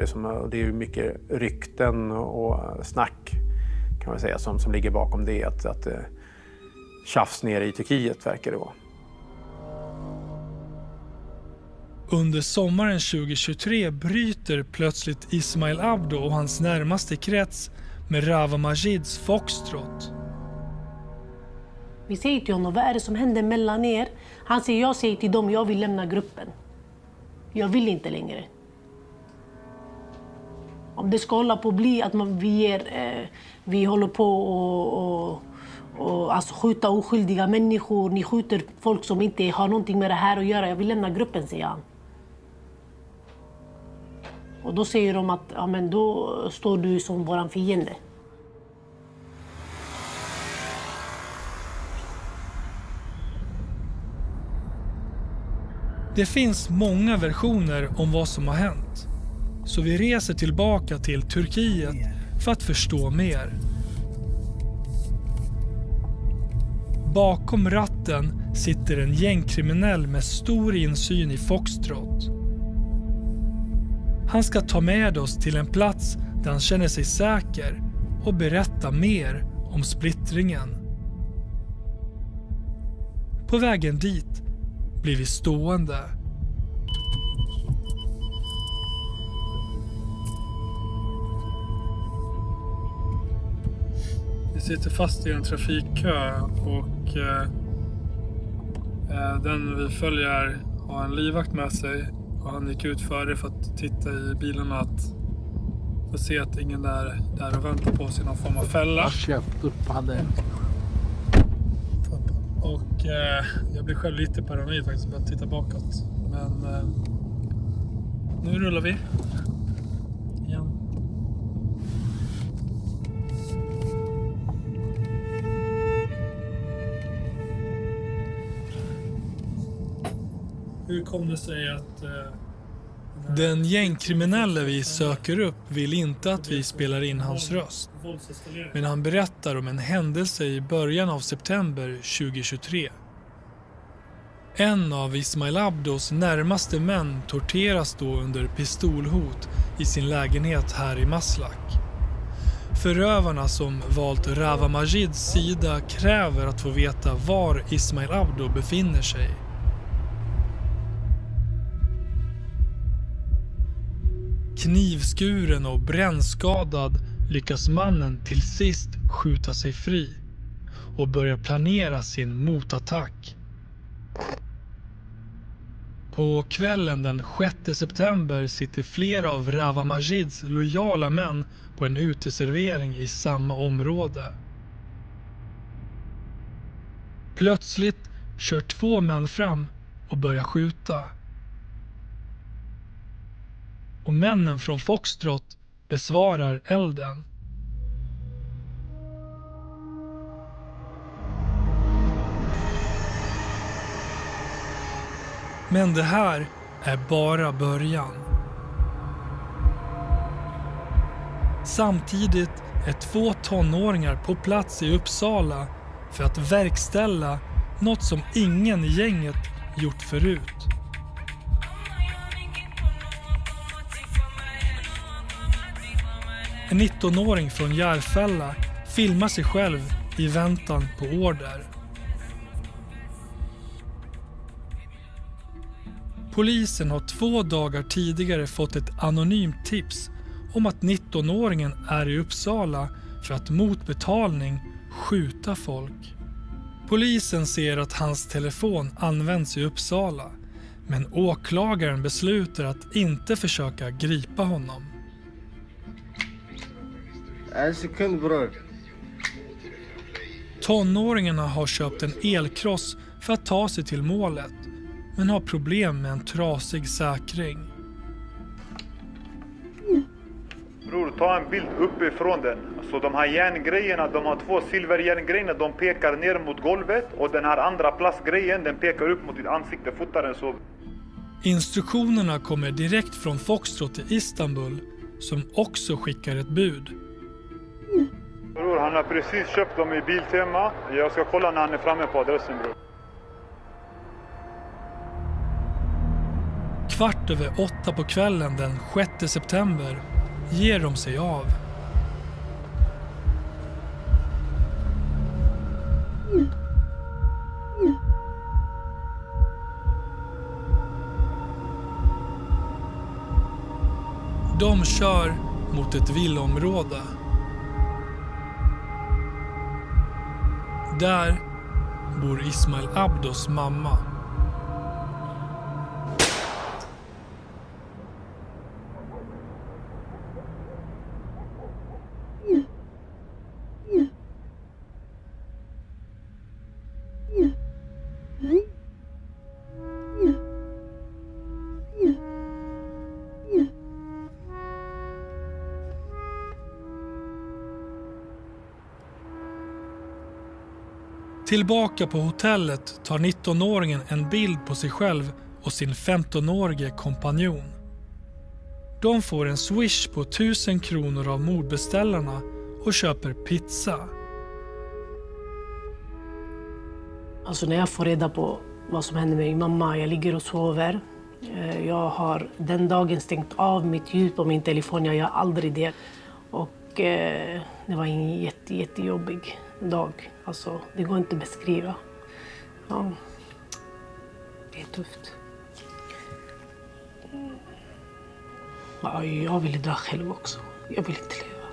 det är ju mycket rykten och snack kan man säga som ligger bakom det. Att tjafs nere i Turkiet verkar det vara. Under sommaren 2023 bryter plötsligt Ismail Abdo och hans närmaste krets med Rawa Majids Foxtrot. Vi säger till honom, vad är det som händer mellan er? Han säger, jag säger till dem, jag vill lämna gruppen. Jag vill inte längre. Om det ska hålla på att bli att vi håller på och alltså skjuta oskyldiga människor. Ni skjuter folk som inte har någonting med det här att göra. Jag vill lämna gruppen, säger han. Och då säger de att ja, men då står du som våran fiende. Det finns många versioner om vad som har hänt. Så vi reser tillbaka till Turkiet för att förstå mer. Bakom ratten sitter en gängkriminell med stor insyn i Foxtrot. Han ska ta med oss till en plats där han känner sig säker och berätta mer om splittringen. På vägen dit blir vi stående. Vi sitter fast i en trafikkö och den vi följer har en livvakt med sig och han gick ut före för att titta i bilarna för att se att ingen där och väntar på sig någon form av fälla. Och jag blir själv lite paranoid faktiskt att titta bakåt. Men nu rullar vi. Igen. Hur kom det sig att den gängkriminelle vi söker upp vill inte att vi spelar in hans röst. Men han berättar om en händelse i början av september 2023. En av Ismail Abdos närmaste män torteras då under pistolhot i sin lägenhet här i Maslak. Förövarna som valt Rawa Majids sida kräver att få veta var Ismail Abdo befinner sig. Knivskuren och brännskadad lyckas mannen till sist skjuta sig fri och börja planera sin motattack. På kvällen den 6 september sitter flera av Rawa Majids lojala män på en uteservering i samma område. Plötsligt kör 2 män fram och börjar skjuta. Och männen från Foxtrot besvarar elden. Men det här är bara början. Samtidigt är 2 tonåringar på plats i Uppsala för att verkställa något som ingen i gänget gjort förut. En 19-åring från Järfälla filmar sig själv i väntan på order. Polisen har 2 dagar tidigare fått ett anonymt tips om att 19-åringen är i Uppsala för att mot betalning skjuta folk. Polisen ser att hans telefon används i Uppsala, men åklagaren beslutar att inte försöka gripa honom. En sekund bror. Tonåringarna har köpt en elkross för att ta sig till målet, men har problem med en trasig säkring. Bror, ta en bild uppifrån den. Så de här järngrejerna, de har 2 silverjärngrejerna, de pekar ner mot golvet. Och den här andra plastgrejen, den pekar upp mot ditt ansikte, fotaren så. Instruktionerna kommer direkt från Foxtrot i Istanbul, som också skickar ett bud. Bror, han har precis köpt dem i Biltema. Jag ska kolla när han är framme på adressen, bror. 7:15 på kvällen den 6 september ger de sig av. De kör mot ett villaområde. Där bor Ismail Abdos mamma. Tillbaka på hotellet tar 19-åringen en bild på sig själv och sin 15-årige kompanjon. De får en swish på 1000 kronor av mordbeställarna och köper pizza. Alltså när jag får reda på vad som händer med min mamma, jag ligger och sover. Jag har den dagen stängt av mitt ljud på min telefon, jag gör aldrig det. Och det var en jättejobbig dag. Alltså, det går inte att beskriva. Ja, det är tufft. Ja, jag ville dö själv också. Jag vill inte leva.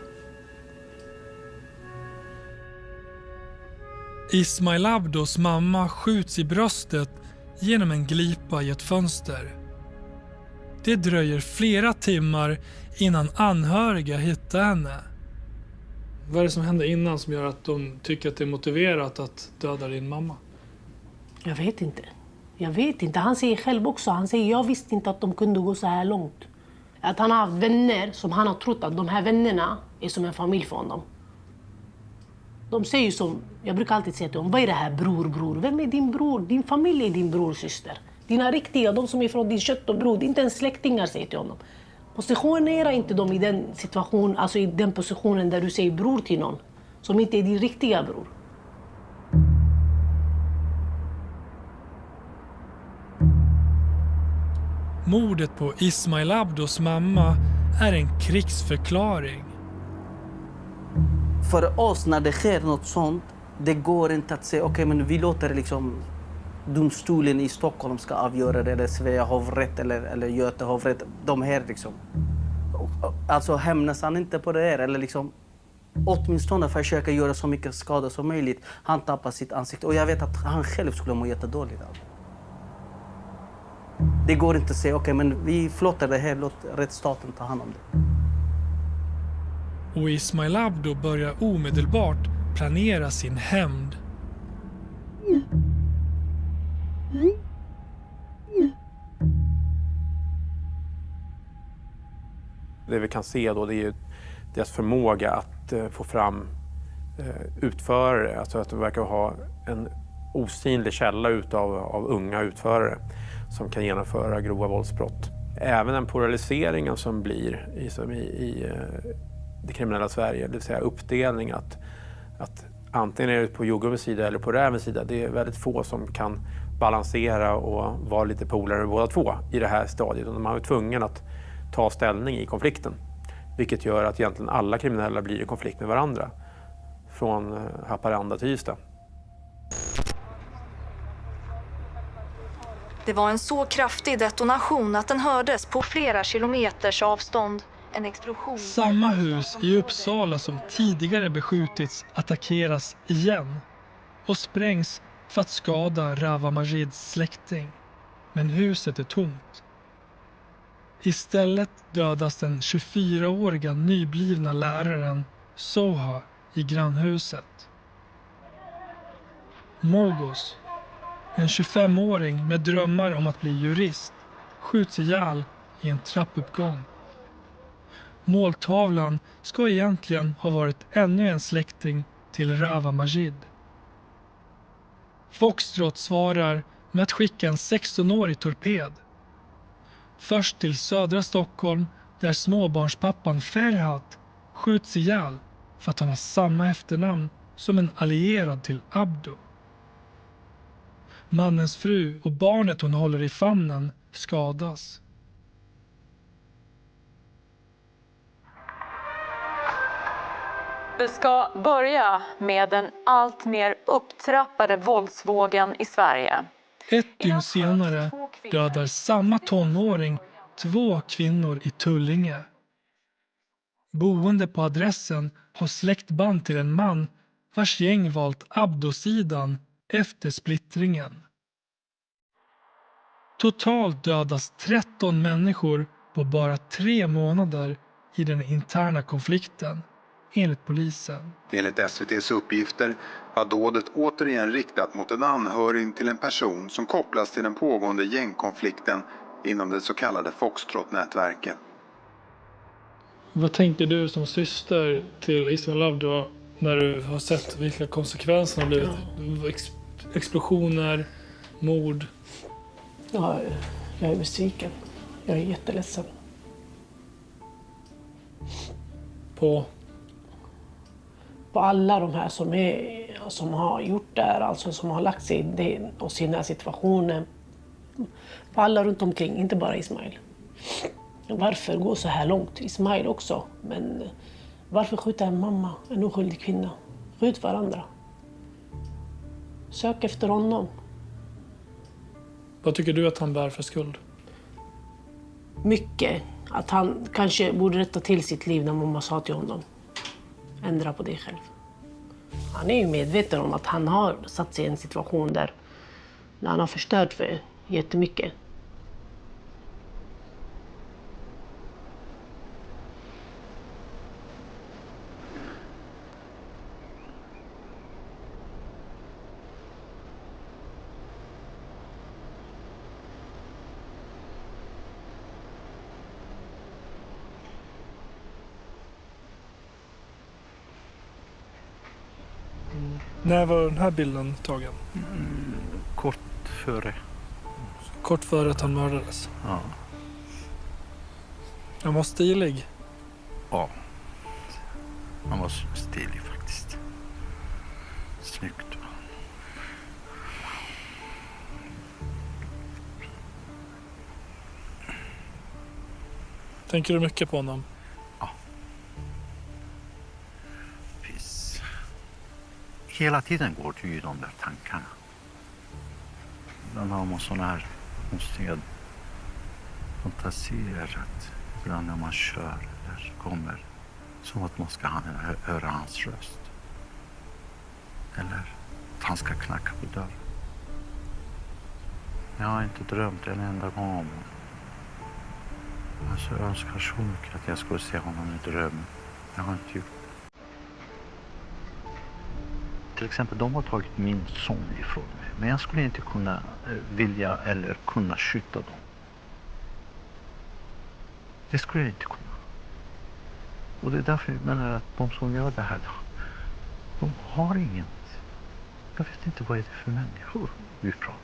Ismail Abdos mamma skjuts i bröstet genom en glipa i ett fönster. Det dröjer flera timmar innan anhöriga hittar henne. Vad är det som händer innan som gör att de tycker att det är motiverat att döda din mamma? Jag vet inte. Han säger själv också. Han säger jag visste inte att de kunde gå så här långt. Att han har haft vänner som han har trott att de här vännerna är som en familj för honom. De säger som, jag brukar alltid säga till dem, vad är det här bror? Vem är din bror? Din familj är din brors syster. Dina riktiga, de som är från din kött och blod, inte ens släktingar, säger till honom. Positionera inte dem i den situationen, alltså i den positionen där du säger bror till någon som inte är din riktiga bror. Mordet på Ismail Abdos mamma är en krigsförklaring. För oss när det sker något sånt, det går inte att säga okej, men vi låter liksom domstolen i Stockholm ska avgöra det, eller Svea hovrätt eller Göte hovrätt. De här liksom. Alltså hämnas han inte på det här, eller liksom åtminstone försöka göra så mycket skada som möjligt. Han tappar sitt ansikte och jag vet att han själv skulle må jättedåligt av. Det går inte att säga okej, men vi flottar det här, låt rättsstaten ta hand om det. Och Ismail Abdo börjar omedelbart planera sin hämnd. Det vi kan se då, det är ju deras förmåga att få fram utförare. Alltså att de verkar ha en osynlig källa av unga utförare som kan genomföra grova våldsbrott. Även den polariseringen som blir i det kriminella Sverige, det vill säga uppdelning att antingen är det på jordgubbens sida eller på rävens sida. Det är väldigt få som kan balansera och vara lite polare med båda två i det här stadiet. Och man är tvungen att ta ställning i konflikten. Vilket gör att egentligen alla kriminella blir i konflikt med varandra. Från Haparanda till Ystad. Det var en så kraftig detonation att den hördes på flera kilometers avstånd. En explosion. Samma hus i Uppsala som tidigare beskjutits attackeras igen och sprängs för att skada Rawa Majids släkting. Men huset är tomt. Istället dödas den 24-åriga nyblivna läraren Soha i grannhuset. Mogos, en 25-åring med drömmar om att bli jurist, skjuts ihjäl i en trappuppgång. Måltavlan ska egentligen ha varit ännu en släkting till Rawa Majid. Foxtrot svarar med att skicka en 16-årig torped. Först till södra Stockholm där småbarnspappan Ferhat skjuts ihjäl för att han har samma efternamn som en allierad till Abdo. Mannens fru och barnet hon håller i famnen skadas. Vi ska börja med den allt mer upptrappade våldsvågen i Sverige. Ett dygn senare dödar samma tonåring 2 kvinnor i Tullinge. Boende på adressen har släktband till en man vars gäng valt Abdo-sidan efter splittringen. Totalt dödas 13 människor på bara 3 månader i den interna konflikten, enligt polisen. Enligt SVT:s uppgifter var dådet återigen riktat mot en anhörig till en person som kopplas till den pågående gängkonflikten inom det så kallade Foxtrot-nätverket. Vad tänker du som syster till Ismail Abdo när du har sett vilka konsekvenser har blivit? Explosioner, mord. Ja, jag är besviken. Jag är jätteledsen. På alla de här som har gjort det här, alltså som har lagt sig i det och sina situationer. På alla runt omkring, inte bara Ismail. Varför gå så här långt? Ismail också. Men varför skjuta en mamma, en oskyldig kvinna? Skjut varandra. Sök efter honom. Vad tycker du att han bär för skuld? Mycket. Att han kanske borde rätta till sitt liv när mamma sa till honom. Ändra på det själv. Han är ju medveten om att han har satt sig i en situation där han har förstört för jättemycket. När var den här bilden tagen? Kort före. Kort före att han mördades? Ja. Han var stilig? Ja. Han var stilig faktiskt. Snyggt. Tänker du mycket på honom? Ja. Hela tiden går det ju de där tankarna. Ibland har man sådana här konstiga fantasier att ibland när man kör eller kommer som att man ska höra hans röst. Eller att han ska knacka på dörren. Jag har inte drömt en enda gång om honom. Alltså, jag önskar så mycket att jag skulle se honom i drömmen. Jag har inte gjort. Till exempel, de har tagit min son ifrån mig. Men jag skulle inte kunna vilja eller kunna skjuta dem. Det skulle jag inte kunna. Och det är därför jag menar att de som gör det här, de har inget. Jag vet inte vad det är för människor vi pratar om.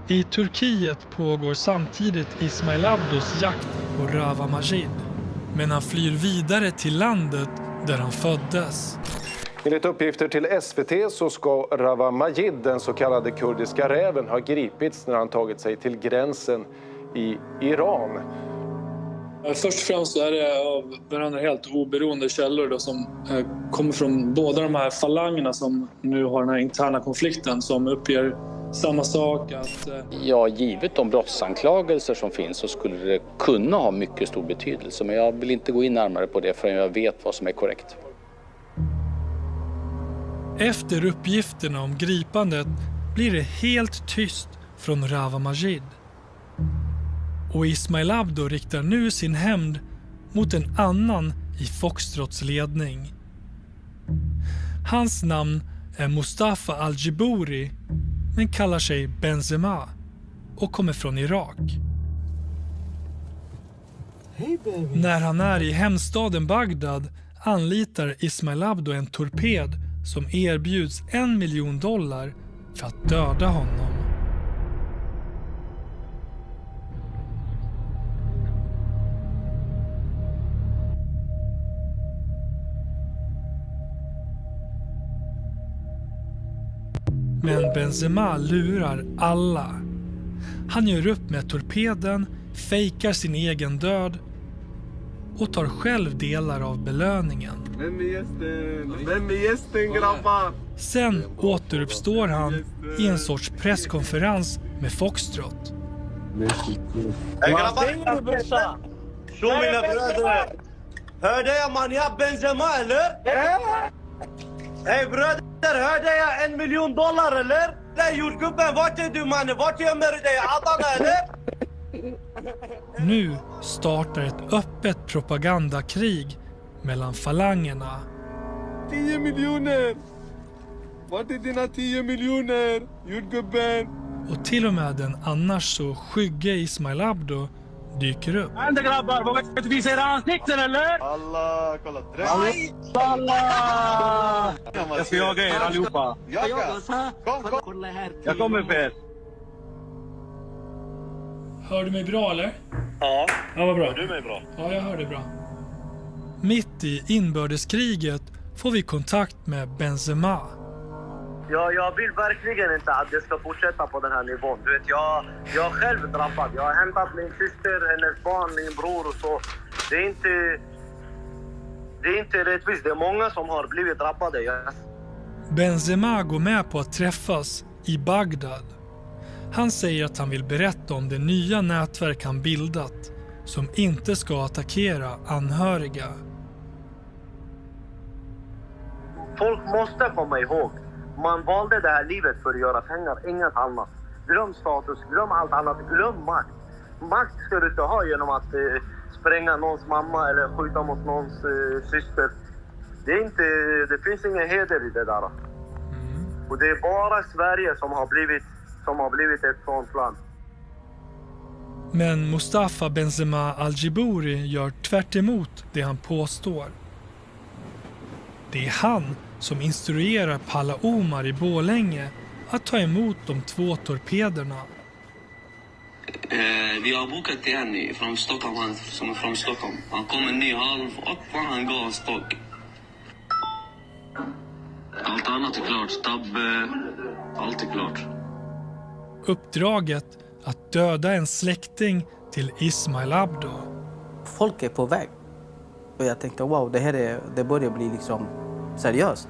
I Turkiet pågår samtidigt Ismail Abdos jakt på Rawa Majid. Men han flyr vidare till landet där han föddes. Enligt uppgifter till SVT så ska Rawa Majid, den så kallade kurdiska räven, ha gripits när han tagit sig till gränsen i Iran. Först och främst så är det av varandra helt oberoende källor då, som kommer från båda de här falangerna som nu har den här interna konflikten, som uppger samma sak. Ja, givet de brottsanklagelser som finns så skulle det kunna ha mycket stor betydelse. Men jag vill inte gå in närmare på det förrän jag vet vad som är korrekt. Efter uppgifterna om gripandet blir det helt tyst från Rawa Majid. Och Ismail Abdo riktar nu sin hämnd mot en annan i Foxtrots ledning. Hans namn är Mustafa Al-Jibouri, men kallar sig Benzema och kommer från Irak. När han är i hemstaden Bagdad anlitar Ismail Abdo en torped som erbjuds $1 miljon för att döda honom. Men Benzema lurar alla. Han gör upp med torpeden, fejkar sin egen död och tar själv delar av belöningen. Sen återuppstår han i en sorts presskonferens med Foxtrot. Hey grabbar! Tjo mina bröder! Hörde jag man, jag Benzema eller? Hey bröder, hörde jag $1 miljon eller? Nej jordgubben, vart är du mannen? Vart gömmer du dig? Adana eller? Nu startar ett öppet propagandakrig mellan falangerna. 10 miljoner! Vart är dina 10 miljoner? Jordgubben! Och till och med den annars så skygge Ismail Abdo dyker upp. Ända grabbar, vågar inte visa era ansikten eller? Allah, kolla. Allah! Jag ska jaga er allihopa. Kom. Jag kommer för er. Hör du mig bra eller? Ja. Ja, vad bra. Hör du mig bra? Ja, jag hör dig bra. Mitt i inbördeskriget får vi kontakt med Benzema. Ja, jag vill verkligen inte att det ska fortsätta på den här nivån. Du vet, jag är själv drabbad. Jag har hämtat min syster, hennes barn, min bror och så. Det är inte rättvist. Det är många som har blivit drabbade. Benzema går med på att träffas i Bagdad. Han säger att han vill berätta om det nya nätverk han bildat som inte ska attackera anhöriga. Folk måste komma ihåg. Man valde det här livet för att göra pengar, inget annat. Glöm status, glöm allt annat, glöm makt. Makt ska du inte ha genom att spränga någons mamma eller skjuta mot någons syster. Det finns ingen heder i det där. Och det är bara Sverige som har blivit ett sånt land. Men Mustafa Benzema Al-Jibouri gör tvärt emot det han påstår. Det är han som instruerar Palla Omar i Borlänge att ta emot de 2 torpederna. Vi har bokat en från Stockholm, han som är från Stockholm. Han kommer 9:30, han gav stock. Allt annat är klart, Stabbe, allt är klart. Uppdraget att döda en släkting till Ismail Abdo. Folk är på väg. Och jag tänkte, wow, det börjar bli liksom seriöst.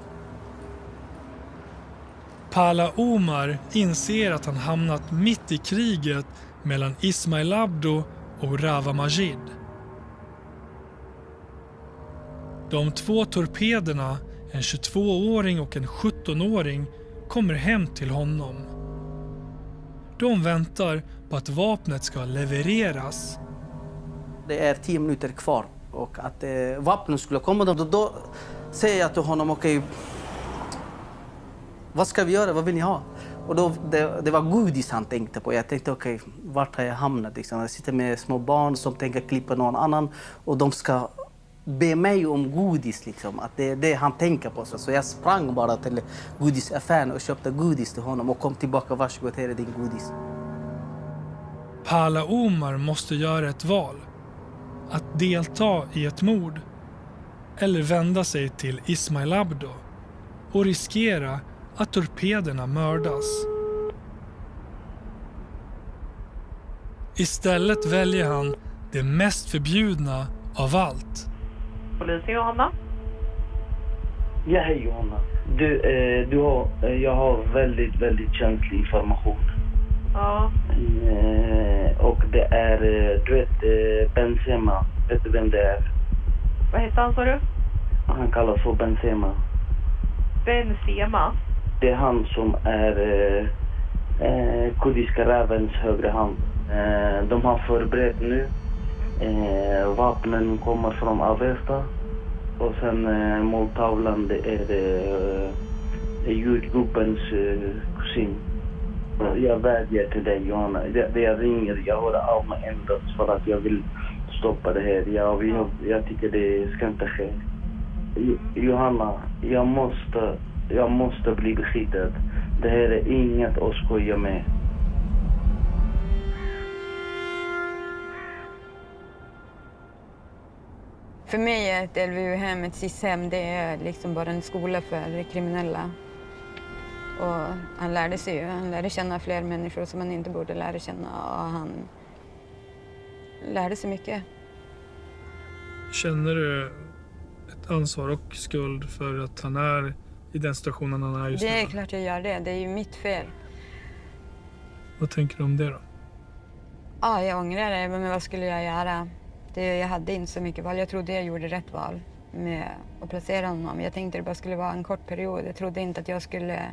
Palla Omar inser att han hamnat mitt i kriget mellan Ismail Abdo och Rawa Majid. De 2 torpederna, en 22-åring och en 17-åring, kommer hem till honom. De väntar på att vapnet ska levereras. Det är 10 minuter kvar och att vapnet skulle komma. Då säger jag till honom, okej, vad ska vi göra? Vad vill ni ha? Och då, det var godis han tänkte på. Jag tänkte, okej, vart har jag hamnat? Liksom. Jag sitter med små barn som tänker klippa någon annan och de ska be mig om godis. Liksom. Att det är det han tänker på. Så jag sprang bara till godisaffären och köpte godis till honom och kom tillbaka. Varsågod, här är din godis. Palla Omar måste göra ett val. Att delta i ett mord eller vända sig till Ismail Abdo. och riskera att torpederna mördas. Istället väljer han det mest förbjudna av allt. Polisen Johanna? Ja, hej Johanna. Jag har väldigt känslig information. Ja. Och det är, du vet, Benzema. Vet du vem det är? Vad heter han, sa du? Han kallas för Benzema. Benzema? Det är han som är kurdiska rävens högra hand. De har förberett nu. Vapnen kommer från Avesta. Och sen måltavlan, det är ljudgubbens kusin. Jag vädjar till dig, Johanna. Jag ringer, jag håller av mig endast för att jag vill stoppa det här. Jag tycker det ska inte ske. Johanna, jag måste bli beskyddad. Det här är inget att skoja med. För mig är ett LVU-hem, ett SIS-hem, det är liksom bara en skola för kriminella. Och han lärde känna fler människor som han inte borde lära känna, och han lärde sig mycket. Känner du ett ansvar och skuld för att han är i den situationen han är just nu? Det är klart jag gör det, det är ju mitt fel. Vad tänker du om det då? Ja, jag ångrar det, men vad skulle jag göra? Jag hade inte så mycket val. Jag trodde jag gjorde rätt val med att placera honom. Jag tänkte det bara skulle vara en kort period. Jag trodde inte att jag skulle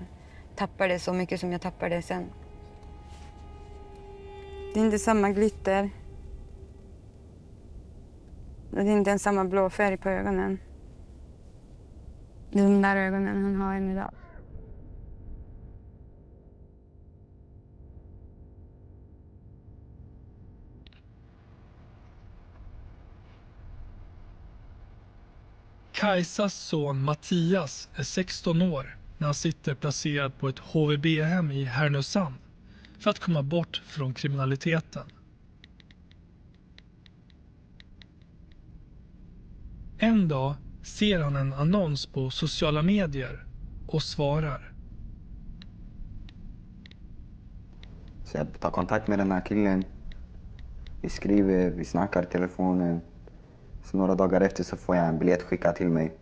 tappa det så mycket som jag tappade sen. Det är inte samma glitter. Det är inte ens samma blå färg på ögonen. Det är de där ögonen han har än idag. Kajsas son Mattias är 16 år när han sitter placerad på ett HVB-hem i Härnösand för att komma bort från kriminaliteten. En dag ser han en annons på sociala medier och svarar. Så jag tar kontakt med den här killen. Vi skriver, vi snackar i telefonen. Så några dagar efter så får jag en biljett skickad till mig.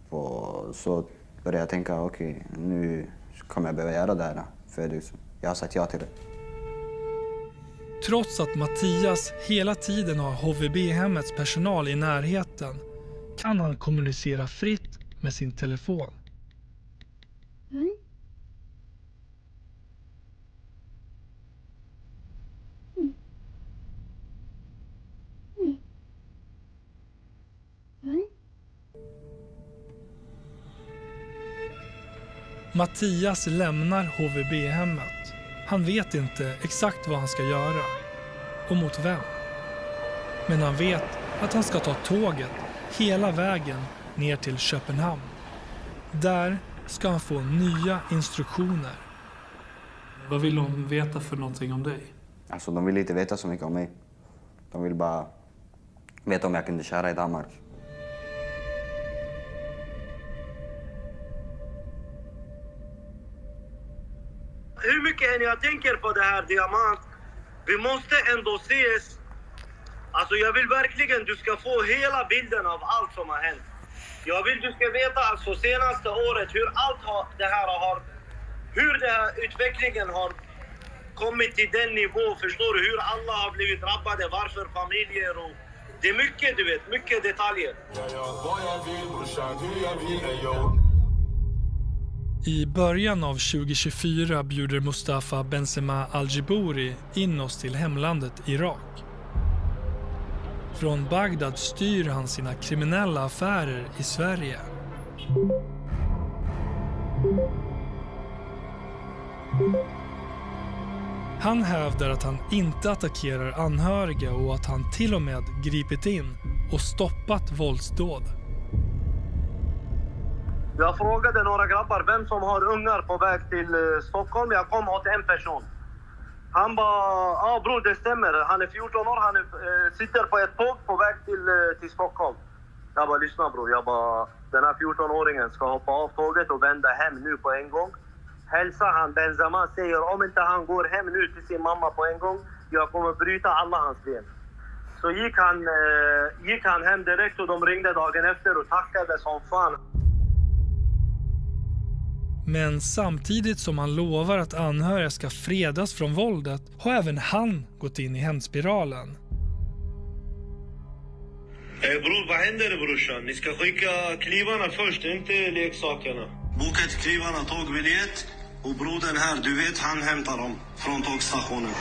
Och så började jag tänka, okej, nu kommer jag behöva göra det här. För jag har sagt ja till det. Trots att Mattias hela tiden har HVB-hemmets personal i närheten kan han kommunicera fritt med sin telefon. Mattias lämnar HVB-hemmet. Han vet inte exakt vad han ska göra och mot vem. Men han vet att han ska ta tåget hela vägen ner till Köpenhamn. Där ska han få nya instruktioner. Vad vill de veta för någonting om dig? Alltså de vill inte veta så mycket om mig. De vill bara veta om jag kunde köra i Danmark. Hur mycket än jag tänker på det här, Diamant, vi måste ändå ses. Alltså jag vill verkligen du ska få hela bilden av allt som har hänt. Jag vill du ska veta alltså senaste året hur allt hur den här utvecklingen har kommit till den nivå, förstår du? Hur alla har blivit drabbade, varför familjer och... Det är mycket, du vet, mycket detaljer. I början av 2024 bjuder Mustafa Benzema Al-Jibouri in oss till hemlandet Irak. Från Bagdad styr han sina kriminella affärer i Sverige. Han hävdar att han inte attackerar anhöriga och att han till och med gripit in och stoppat våldsdåd. Jag frågade några grabbar vem som har ungar på väg till Stockholm. Jag kom åt en person. Han bara, bror det stämmer. Han är 14 år, han sitter på ett tåg på väg till Stockholm. Jag bara, lyssna bror. Den här 14-åringen ska hoppa av tåget och vända hem nu på en gång. Hälsar han Benzema, säger om inte han går hem nu till sin mamma på en gång, jag kommer bryta alla hans ben. Så gick han hem direkt och de ringde dagen efter och tackade som fan. Men samtidigt som han lovar att anhöriga ska fredas från våldet har även han gått in i hämndspiralen. Bror, vad händer brorsan? Ni ska skicka knivarna först, inte leksakerna. Boka till knivarna tågbiljett och brodern här, du vet han hämtar dem från tågstationen.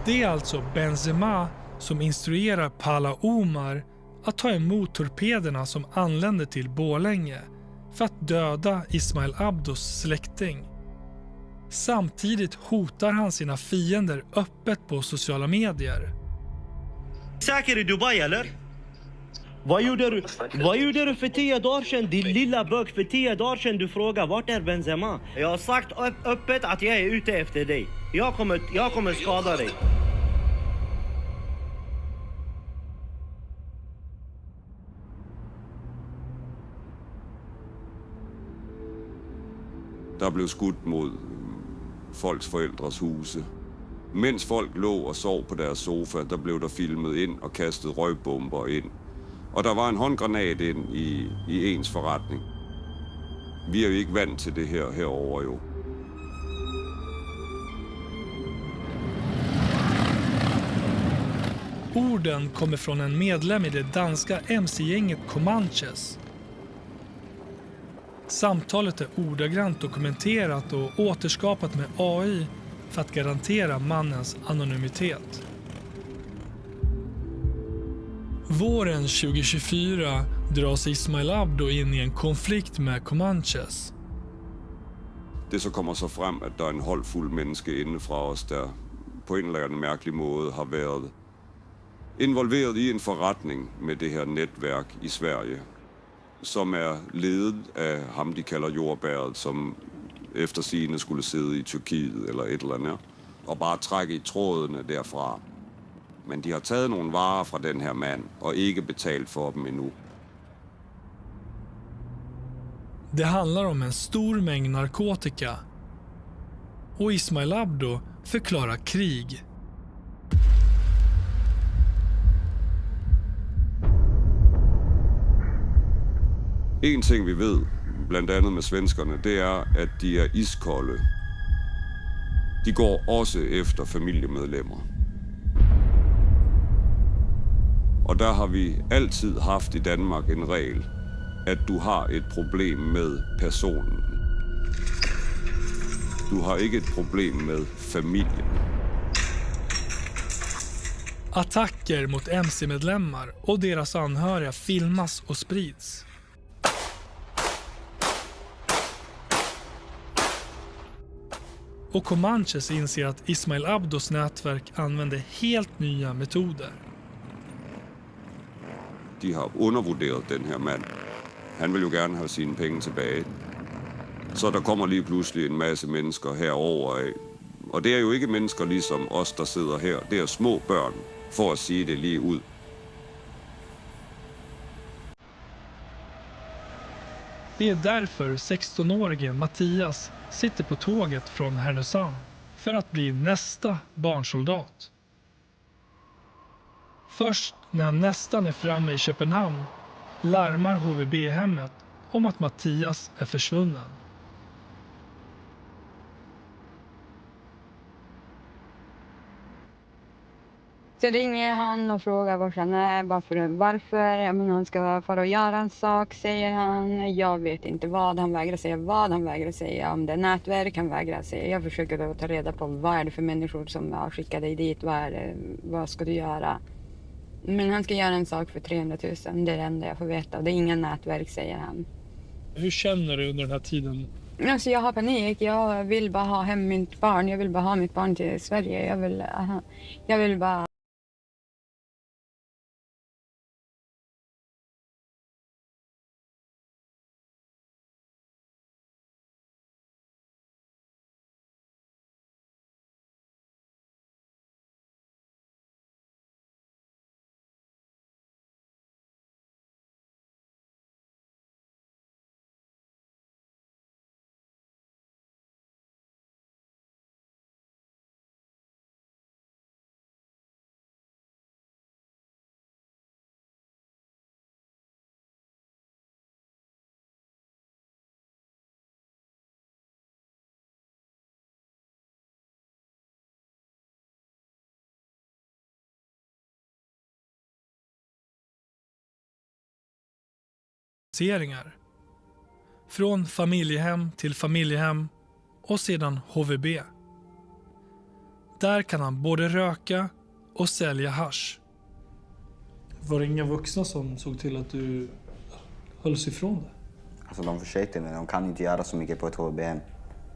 Det är alltså Benzema som instruerar Pala Omar att ta emot torpederna som anländer till Borlänge för att döda Ismail Abdos släkting. Samtidigt hotar han sina fiender öppet på sociala medier. Säker i Dubai eller? Vad gjorde du för 10 dagar sedan, din lilla bög? För 10 dagar sedan du frågar vart är Benzema? Jag har sagt öppet att jag är ute efter dig. Jag kommer skada dig. Der blev skudt mod folks forældres huse. Mens folk lå og sov på deres sofa, der blev der filmet ind og kastet røgbomber ind. Og der var en håndgranat ind i ens forretning. Vi er jo ikke vant til det herover jo. Orden kommer från en medlem i det danska MC-gänget Comanches. Samtalet är ordagrant dokumenterat och återskapat med AI för att garantera mannens anonymitet. Våren 2024 dras Ismail Abdo in i en konflikt med Comanches. Det så kommer så frem, at der er en håndfuld menneske inde fra os, der på en eller anden mærkelig måde har været involveret i en forretning med det her netværk i Sverige, som er ledet af ham, de kalder jordbæret, som efter sigende skulle sidde i Tyrkiet eller et eller andet, og bare trække i trådene derfra. Men de har taget nogle varer fra den her mand, og ikke betalt for dem endnu. Det handlar om en stor mängd narkotika. Och Ismail Abdo förklarar krig. En ting vi ved, blandt andet med svenskerne, det er, at de er iskolde. De går også efter familiemedlemmer. Og der har vi altid haft i Danmark en regel, at du har et problem med personen. Du har ikke et problem med familien. Attacker mot MC-medlemmar och deras anhöriga filmas och sprids. Och Comanches inser att Ismail Abdos nätverk använder helt nya metoder. De har undervurderet den her mand. Han vil jo gerne have sine penge tilbage. Så der kommer lige pludselig en masse mennesker herover af. Og det er jo ikke mennesker ligesom os, der sidder her. Det er små børn, for at sige det lige ud. Det är därför 16-årige Mattias sitter på tåget från Härnösand för att bli nästa barnsoldat. Först när han nästan är framme i Köpenhamn larmar HVB-hemmet om att Mattias är försvunnen. Så ringer han och frågar var han är, varför. Ja, men han ska fara och göra en sak, säger han. Jag vet inte vad, han vägrar säga vad, han vägrar säga om det är nätverk, han vägrar säga. Jag försöker då ta reda på vad är det för människor som har skickat dig dit, vad ska du göra? Men han ska göra en sak för 300 000, det är det enda jag får veta. Det är inga nätverk, säger han. Hur känner du under den här tiden? Alltså jag har panik, jag vill bara ha hem mitt barn, jag vill bara ha mitt barn till Sverige. Jag vill bara... placeringar. Från familjehem till familjehem och sedan HVB. Där kan han både röka och sälja hasch. Var det inga vuxna som såg till att du hölls ifrån det? Alltså de försökte, men de kan inte göra så mycket på ett HVB-hem.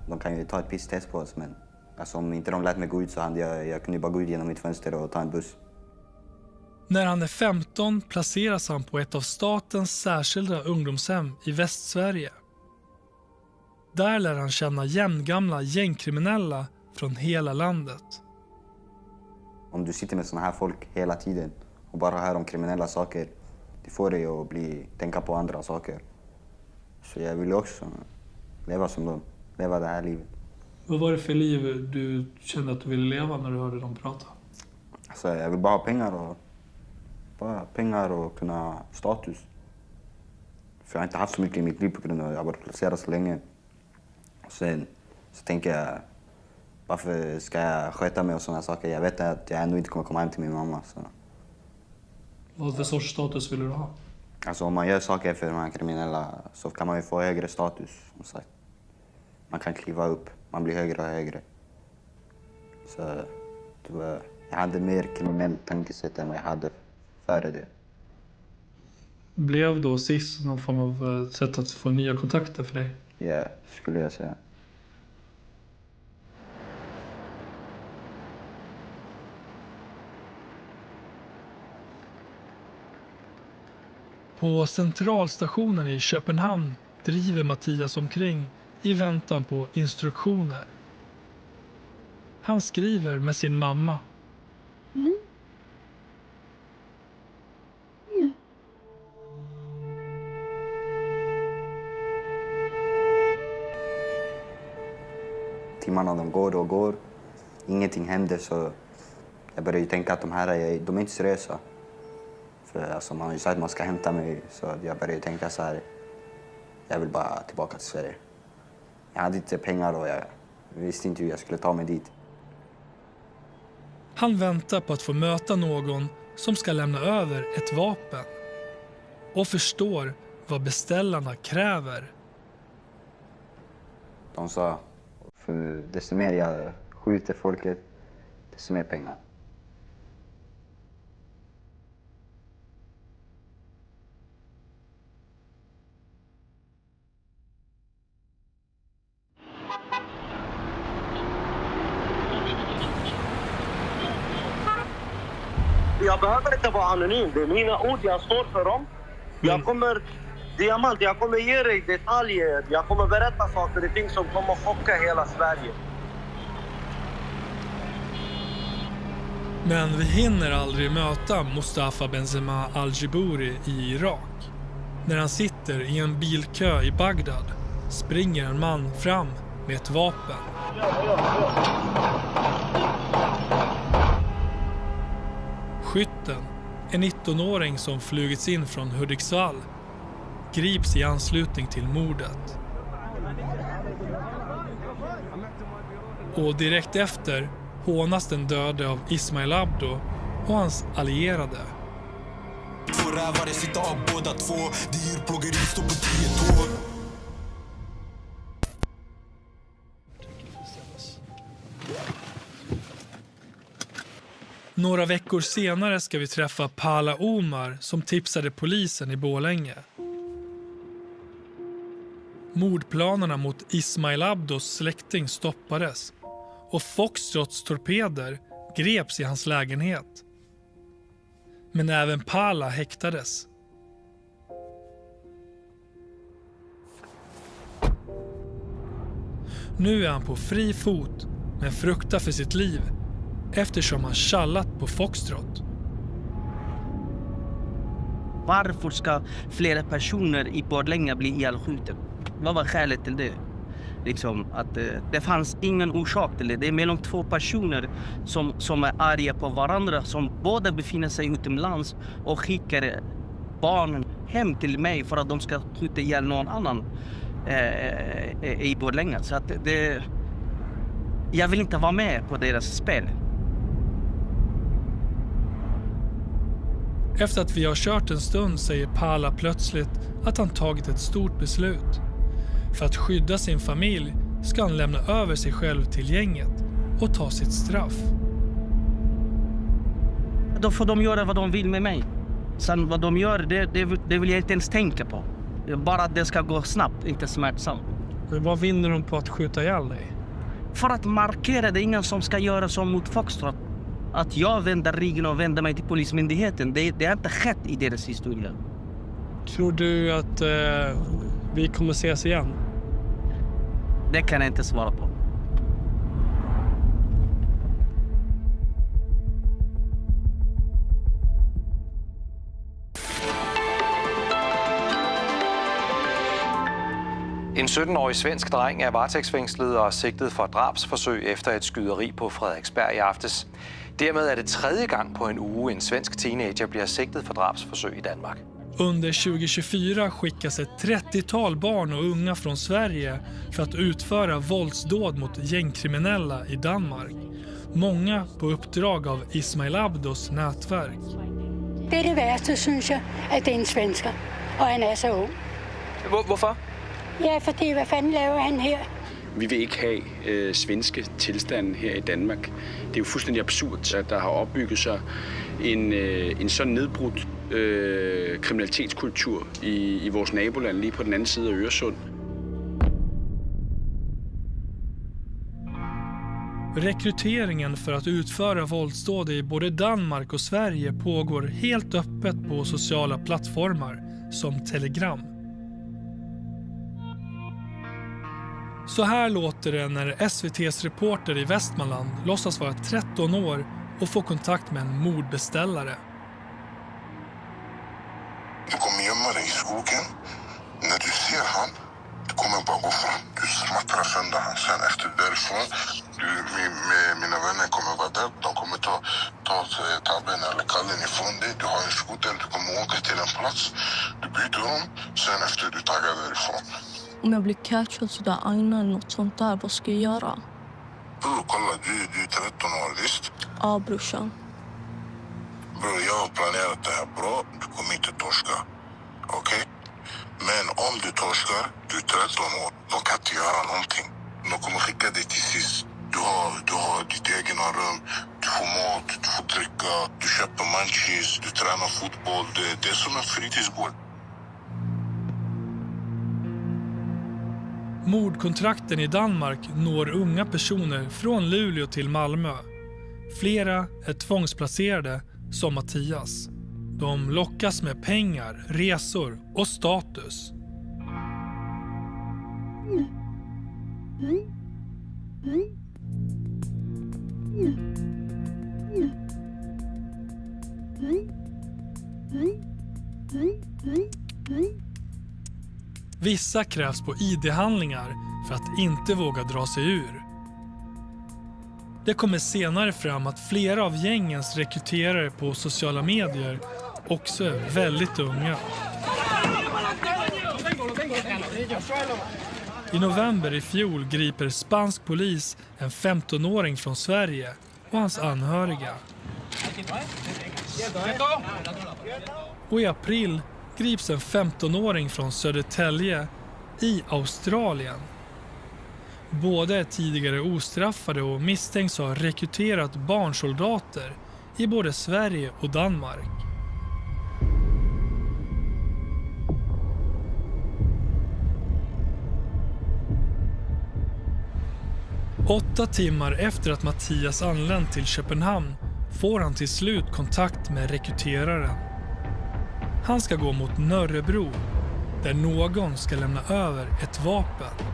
De kan ju ta ett pisstest på oss, men alltså, om inte de lät mig gå ut så hade jag kunde bara gå ut genom mitt fönster och ta en buss. När han är 15 placeras han på ett av statens särskilda ungdomshem i Västsverige. Där lär han känna jämngamla gängkriminella från hela landet. Om du sitter med såna här folk hela tiden och bara hör om kriminella saker, det får dig att tänka på andra saker. Så jag vill också leva som dem, leva det här livet. Vad var det för liv du kände att du ville leva när du hörde dem prata? Alltså, jag vill bara ha pengar och kunna ha status. För jag har inte haft så mycket i mitt liv på grund av att jag har varit placerad så länge. Och sen så tänker jag, varför ska jag sköta mig och sådana saker? Jag vet att jag ändå inte kommer komma hem till min mamma. Så. Vad för sorts status vill du ha? Alltså om man gör saker för de här kriminella så kan man ju få högre status, som sagt. Man kan kliva upp, man blir högre och högre. Så jag hade mer kriminellt tankesätt än vad jag hade före det. Blev då SIS någon form av sätt att få nya kontakter för dig? Ja, skulle jag säga. På centralstationen i Köpenhamn driver Mattias omkring i väntan på instruktioner. Han skriver med sin mamma. Timmarna de går och går. Ingenting händer, så jag börjar ju tänka att de är inte seriösa. För alltså, man har ju sagt att man ska hämta mig, så jag började tänka så här. Jag vill bara tillbaka till Sverige. Jag hade inte pengar och jag visste inte hur jag skulle ta mig dit. Han väntar på att få möta någon som ska lämna över ett vapen och förstår vad beställarna kräver. De sa, för desto mer jag skjuter folket, desto mer pengar. Jag behöver inte vara anonym. Det är mina ord, jag står för dem. Jag kommer ge dig detaljer. Jag kommer berätta saker och ting som kommer chocka hela Sverige. Men vi hinner aldrig möta Mustafa Benzema Al-Jibouri i Irak. När han sitter i en bilkö i Bagdad springer en man fram med ett vapen. Skytten, en 19-åring som flugits in från Hudiksvall, grips i anslutning till mordet. Och direkt efter hånas den döde av Ismail Abdo och hans allierade. Rävare sitter av båda två. Det är djurplågeri, står på 10 tår. Några veckor senare ska vi träffa Pala Omar som tipsade polisen i Borlänge. Mordplanerna mot Ismail Abdos släkting stoppades och Foxtrots torpeder greps i hans lägenhet. Men även Pala häktades. Nu är han på fri fot men fruktar för sitt liv eftersom han tjallat på Foxtrot. Varför ska flera personer i Borlänge bli ihjälskjuten? Vad var skälet till det? Liksom att det fanns ingen orsak till det. Det är mellan två personer som är arga på varandra, som båda befinner sig utomlands och skickar barnen hem till mig för att de ska skjuta ihjäl någon annan i Borlänge. Så att jag vill inte vara med på deras spel. Efter att vi har kört en stund säger Pala plötsligt att han tagit ett stort beslut. För att skydda sin familj ska han lämna över sig själv till gänget och ta sitt straff. Då får de göra vad de vill med mig. Sen vad de gör, det vill jag inte ens tänka på. Bara att det ska gå snabbt, inte smärtsamt. Men vad vinner de på att skjuta ihjäl dig? För att markera, det är ingen som ska göra så mot Foxtrot. Att jag vänder ryggen och vänder mig till polismyndigheten, det har inte skett i deras historia. Tror du att vi kommer ses igen? Det kan jag inte svara på. En 17-årig svensk dreng er varetægtsfængslet og sigtet for drabsforsøg efter et skyderi på Frederiksberg i aftes. Dermed er det tredje gang på en uge, en svensk teenager bliver sigtet for drabsforsøg i Danmark. Under 2024 skickas ett 30-tal barn och unga från Sverige för att utföra våldsdåd mot gängkriminella i Danmark. Många på uppdrag av Ismail Abdos nätverk. Det är det värsta, synes jag, att det är en svensker och han är så ung. Hvorfor? Ja, fordi hvad fanden laver han her? Vi vil ikke have svenske tilstande her i Danmark. Det er jo fuldstændig absurd, at der har opbygget sig en sådan nedbrudt kriminalitetskultur i vores naboland lige på den anden side af Øresund. Rekryteringen för att utföra våldsdåd i både Danmark och Sverige pågår helt öppet på sociala plattformar som Telegram. Så här låter det när SVT:s reporter i Västmanland låtsas vara 13 år och får kontakt med en mordbeställare. Du kommer gömma dig i skogen. När du ser han, du kommer bara gå fram. Du smattrar sönder han. Sen efter därifrån, med mina vänner kommer vara där. De kommer ta tabben eller kallen ifrån dig. Du har en skoter, du kommer åka till en plats. Du byter om, sen efter du taggar därifrån. Om jag blir catchad så där Aina eller något sånt där, vad ska jag göra? Bror, kolla, du är 13 år, visst? Ja, brorsan. Bror, jag har planerat det här bra. Du kommer inte torska. Okej? Men om du torskar, du är 13 år. De kan inte göra någonting. De kommer skicka dig till SIS. Du har ditt egna rum. Du får mat, du får dricka. Du köper munchies, du tränar fotboll. Det är som en fritidsgård. Mordkontrakten i Danmark når unga personer från Luleå till Malmö. Flera är tvångsplacerade som Mattias. De lockas med pengar, resor och status. Vissa krävs på ID-handlingar för att inte våga dra sig ur. Det kommer senare fram att flera av gängens rekryterare på sociala medier också är väldigt unga. I november i fjol griper spansk polis en 15-åring från Sverige och hans anhöriga. Och i april grips en 15-åring från Södertälje i Australien. Båda är tidigare ostraffade och misstänks ha rekryterat barnsoldater i både Sverige och Danmark. Åtta timmar efter att Mattias anlänt till Köpenhamn får han till slut kontakt med rekryteraren. Han ska gå mot Nörrebro, där någon ska lämna över ett vapen.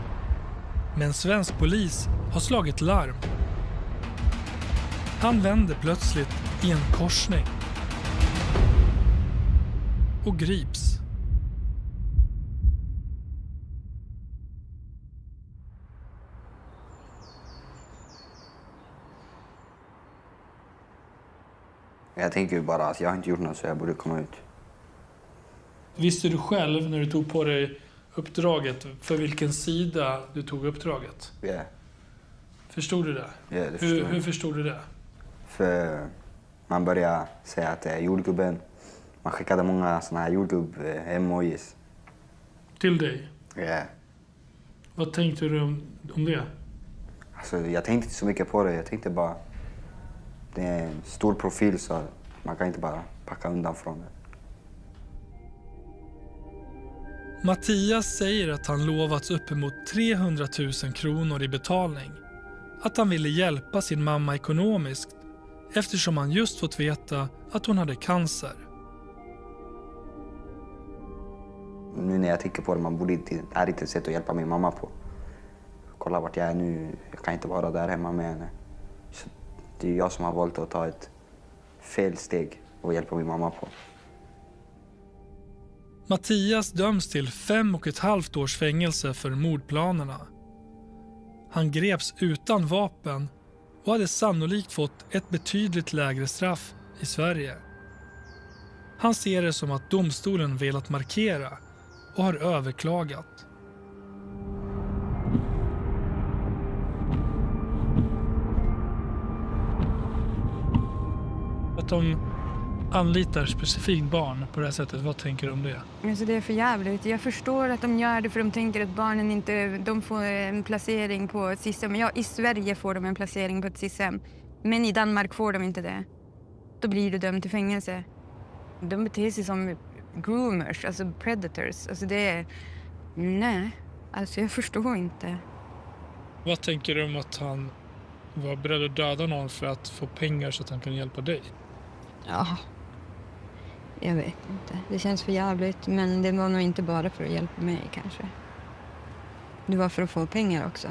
Men svensk polis har slagit larm. Han vänder plötsligt i en korsning och grips. Jag tänker ju bara att jag har inte gjort något så jag borde komma ut. Visste du själv när du tog på dig uppdraget för vilken sida du tog uppdraget? Ja. Yeah. Förstod du det? Ja, det förstod jag. Hur förstod du det? För man börjar säga att det är jordgubben Man skickade många såna här YouTube-emojis. Till dig? Ja. Vad tänkte du om det? Alltså, jag tänkte inte så mycket på det. Jag tänkte bara... Det är en stor profil så man kan inte bara packa undan från det. Mattias säger att han lovats uppemot 300 000 kronor i betalning. Att han ville hjälpa sin mamma ekonomiskt eftersom han just fått veta att hon hade cancer. Nu när jag tänker på det, man borde inte, är inte ett sätt att hjälpa min mamma på. Kolla vart jag är nu, jag kan inte vara där hemma med henne. Så det är jag som har valt att ta ett fel steg och hjälpa min mamma på. Mattias döms till 5,5 års fängelse för mordplanerna. Han greps utan vapen och hade sannolikt fått ett betydligt lägre straff i Sverige. Han ser det som att domstolen velat markera och har överklagat. Att de anlitar specifikt barn på det här sättet, vad tänker du om det? Alltså det är för jävligt. Jag förstår att de gör det för de tänker att barnen inte de får en placering på ett SIS-hem. Ja, i Sverige får de en placering på ett SIS-hem. Men i Danmark får de inte det. Då blir du dömd till fängelse. De beter sig som groomers, alltså predators. Alltså det är... Nej, alltså jag förstår inte. Vad tänker du om att han var beredd att döda någon för att få pengar så att han kan hjälpa dig? Ja, jag vet inte. Det känns för jävligt, men det var nog inte bara för att hjälpa mig kanske. Det var för att få pengar också.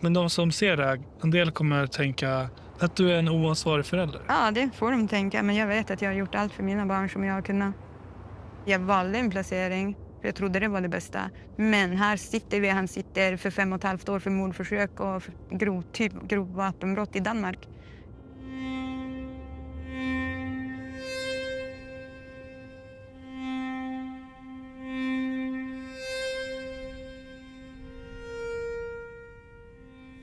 Men de som ser det här, en del kommer tänka att du är en oansvarig förälder. Ja, det får de tänka, men jag vet att jag har gjort allt för mina barn som jag har kunnat. Jag valde en placering, för jag trodde det var det bästa. Men här sitter vi, han sitter för 5,5 år för mordförsök och för grov vapenbrott i Danmark.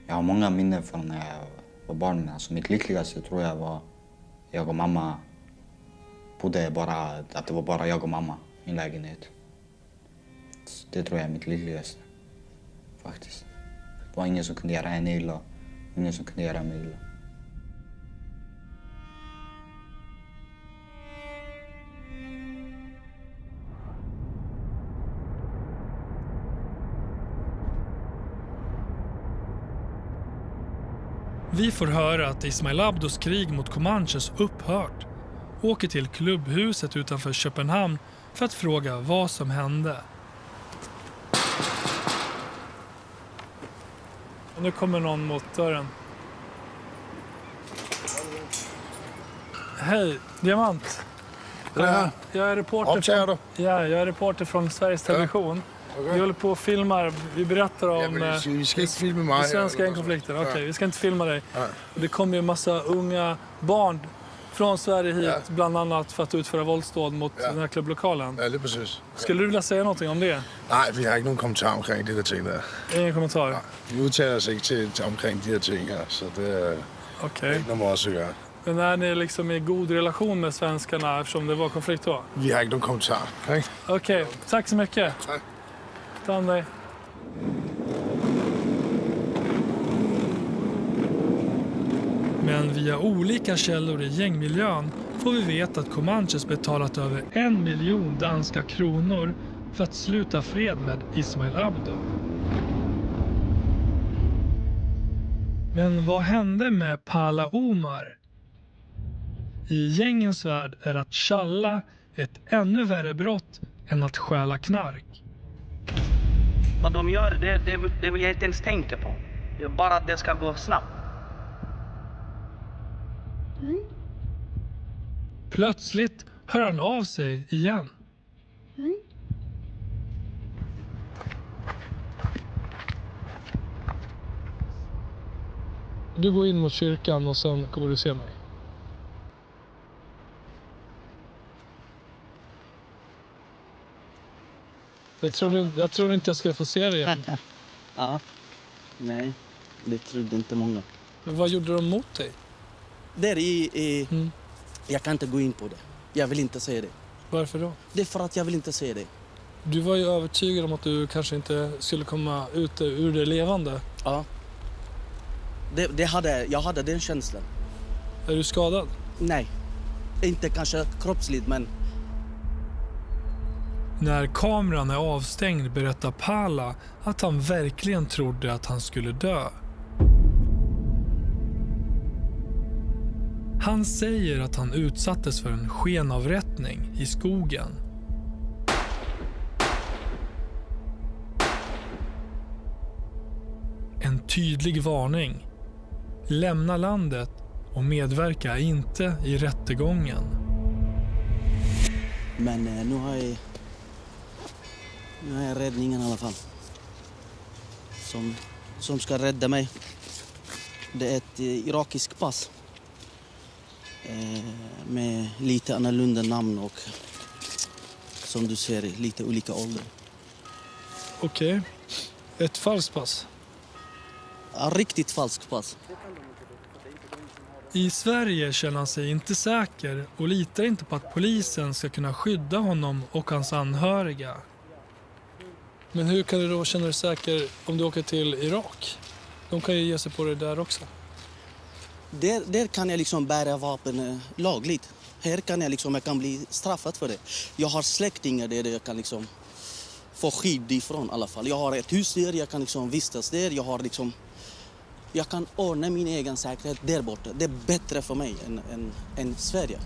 Jag har många minnen från när jag var barn. Alltså mitt lyckligaste tror jag var jag och mamma bodde bara, att det var bara jag och mamma i en lägenhet. Så det tror jag är mitt lyckligaste, faktiskt. Det var ingen som kunde göra henne illa, ingen som kunde göra mig illa. Vi får höra att Ismail Abdos krig mot Comanches upphört. Åker till klubbhuset utanför Köpenhamn för att fråga vad som hände. Och nu kommer någon mot dörren. Hej, Diamant. Jag är reporter. Jag är reporter från Sveriges Television. Okay. Vi håller på och filmar. Vi berättar om vi ska inte filma mig. Den svenska konflikten. Okej, vi ska inte filma dig. Det kommer ju en massa unga barn från Sverige hit, bland annat för att utföra våldsdåd mot den här klubblokalen. Ja, det är precis. Skulle du vilja säga någonting om det? Nej, vi har inte någon kommentar omkring det där ting där. Ingen kommentar? Nej, vi uttalar oss inte omkring de här ting här, så det är inte någon måste göra. Men är ni liksom i god relation med svenskarna eftersom det var konflikt då? Vi har inte någon kommentar. Okej, tack så mycket. Tack. Ta hand om dig. Men via olika källor i gängmiljön får vi veta att Comanches betalat över 1 miljon danska kronor för att sluta fred med Ismail Abdo. Men vad hände med Pala Omar? I gängens värld är att tjalla ett ännu värre brott än att stjäla knark. Vad de gör, det vill jag inte ens tänka på. Det är bara att det ska gå snabbt. Plötsligt hör han av sig igen. Du går in mot kyrkan och sen kommer du se mig. Jag tror inte jag ska få se det igen. Ja. Nej, det trodde inte många. Men vad gjorde de mot dig? Jag kan inte gå in på det. Jag vill inte säga det. Varför då? Det är för att jag vill inte säga det. Du var ju övertygad om att du kanske inte skulle komma ut ur det levande. Ja. Jag hade den känslan. Är du skadad? Nej. Inte kanske kroppsligt, men... När kameran är avstängd berättar Pala att han verkligen trodde att han skulle dö. Han säger att han utsattes för en skenavrättning i skogen. En tydlig varning. Lämna landet och medverka inte i rättegången. Men nu har jag räddningen i alla fall. Som ska rädda mig. Det är ett irakiskt pass. Med lite annorlunda namn och som du ser lite olika ålder. Okej. Ett falskt pass? Ja, riktigt falskt pass. I Sverige känner han sig inte säker och litar inte på att polisen ska kunna skydda honom och hans anhöriga. Men hur kan du då känna dig säker om du åker till Irak? De kan ju ge sig på det där också. Där kan jag liksom bära vapen lagligt. Här kan jag kan bli straffad för det. Jag har släktingar där jag kan få skydd ifrån i alla fall. Jag har ett hus där, jag kan vistas där. Jag kan ordna min egen säkerhet där borta. Det är bättre för mig än Sverige.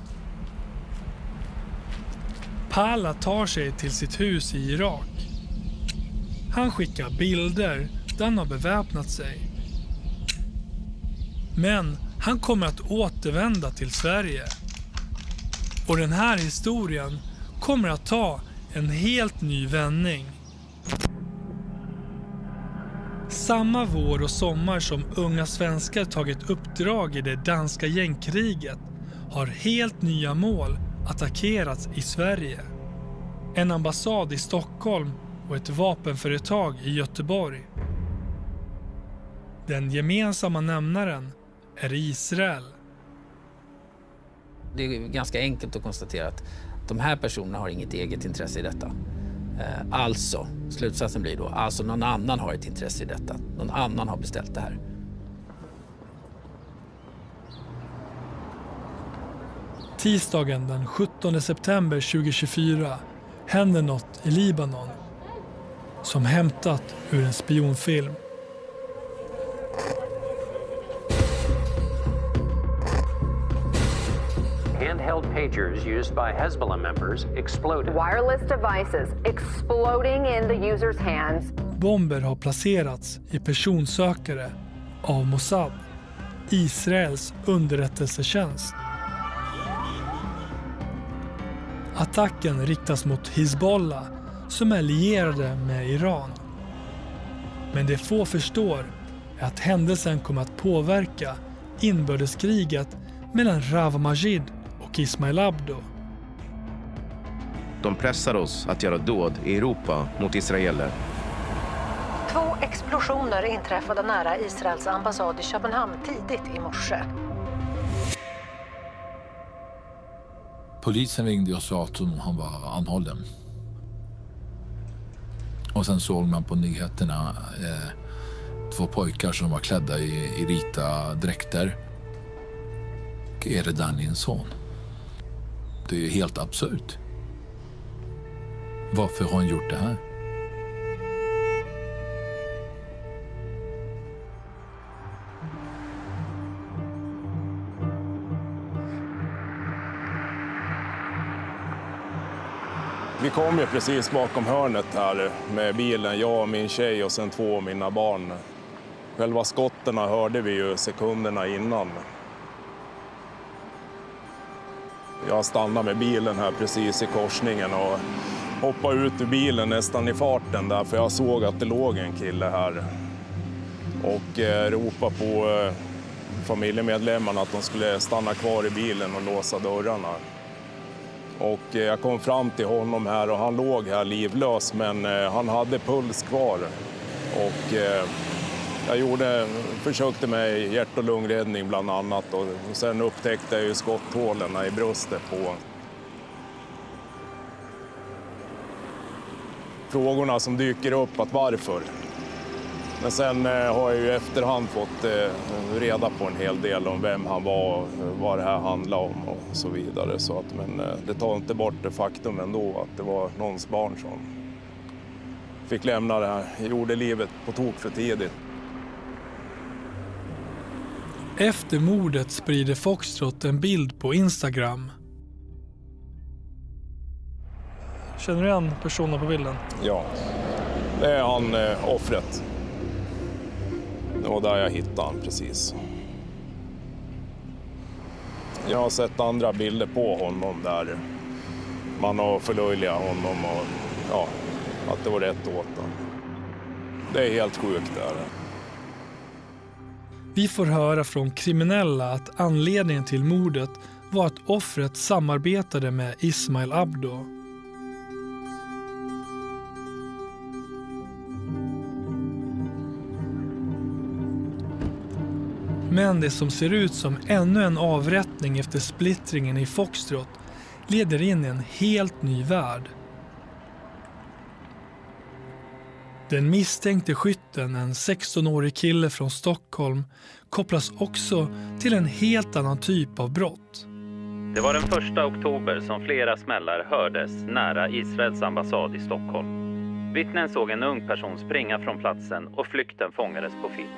Pala tar sig till sitt hus i Irak. Han skickar bilder där han har beväpnat sig. Men han kommer att återvända till Sverige. Och den här historien kommer att ta en helt ny vändning. Samma vår och sommar som unga svenskar tagit uppdrag i det danska gängkriget har helt nya mål attackerats i Sverige. En ambassad i Stockholm och ett vapenföretag i Göteborg. Den gemensamma nämnaren är Israel. Det är ganska enkelt att konstatera att de här personerna har inget eget intresse i detta. Alltså, slutsatsen blir då, alltså någon annan har ett intresse i detta. Någon annan har beställt det här. Tisdagen den 17 september 2024 händer något i Libanon som hämtat ur en spionfilm. Handheld pagers used by Hezbollah members exploded. Wireless devices exploding in the user's hands. Bomber har placerats i personsökare av Mossad, Israels underrättelsetjänst. Attacken riktas mot Hezbollah som är lierade med Iran. Men det få förstår är att händelsen kommer att påverka inbördeskriget mellan Rav Majid och Ismail Abdo. De pressar oss att göra dåd i Europa mot israeler. 2 explosioner inträffade nära Israels ambassad i Köpenhamn tidigt i morse. Polisen ringde och sa att han var anhållen. Och sen såg man på nyheterna 2 pojkar som var klädda i vita dräkter. Är det Danins son? Det är helt absurt. Varför har han gjort det här? Vi kom ju precis bakom hörnet här med bilen, jag och min tjej och sen 2 av mina barn. Själva skotterna hörde vi ju sekunderna innan. Jag stannade med bilen här precis i korsningen och hoppade ut ur bilen nästan i farten där, för jag såg att det låg en kille här. Och ropade på familjemedlemmarna att de skulle stanna kvar i bilen och låsa dörrarna. Och jag kom fram till honom här och han låg här livlös, men han hade puls kvar. Och jag försökte med hjärt- och lungräddning bland annat, och sen upptäckte jag ju skotthålen i bröstet på. frågorna som dyker upp, att varför. Men sen har jag ju i efterhand fått reda på en hel del om vem han var, vad det här handlade om och så vidare. Så att, men det tar inte bort det faktum ändå att det var någons barn som fick lämna det här jordelivet på tok för tidigt. Efter mordet sprider Foxtrot en bild på Instagram. Känner du igen personen på bilden? Ja, det är han offret. Det var där jag hittade han precis. Jag har sett andra bilder på honom där man har förlöjligat honom och ja, att det var rätt åt honom. Det är helt sjukt där. Vi får höra från kriminella att anledningen till mordet var att offret samarbetade med Ismail Abdo. Men det som ser ut som ännu en avrättning efter splittringen i Foxtrot leder in i en helt ny värld. Den misstänkte skytten, en 16-årig kille från Stockholm, kopplas också till en helt annan typ av brott. Det var den 1 oktober som flera smällar hördes nära Israels ambassad i Stockholm. Vittnen såg en ung person springa från platsen och flykten fångades på film.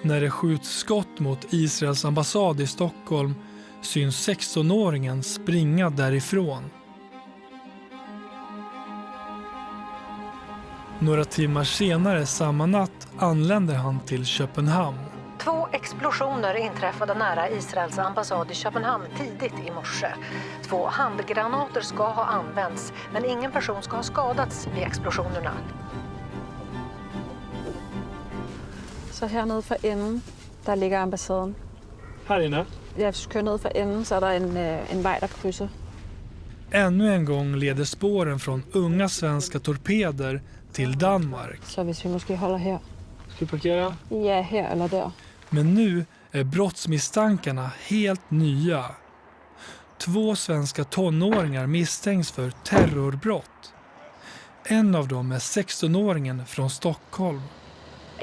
När det skjuts skott mot Israels ambassad i Stockholm syns 16-åringen springa därifrån. Några timmar senare samma natt anländer han till Köpenhamn. 2 explosioner inträffade nära Israels ambassad i Köpenhamn tidigt i morse. 2 handgranater ska ha använts, men ingen person ska ha skadats vid explosionerna. Så här nede för enden, där ligger ambassaden. Här inne? Ja, hvis du kører ned for enden, så er der en vej, der krydser. Ännu en gång leder spåren från unga svenska torpeder till Danmark. Så hvis vi måske holder her. Ska vi parkera? Ja, her eller der. Men nu är brottsmisstankarna helt nya. 2 svenska tonåringar misstänks för terrorbrott. En av dem är 16-åringen från Stockholm.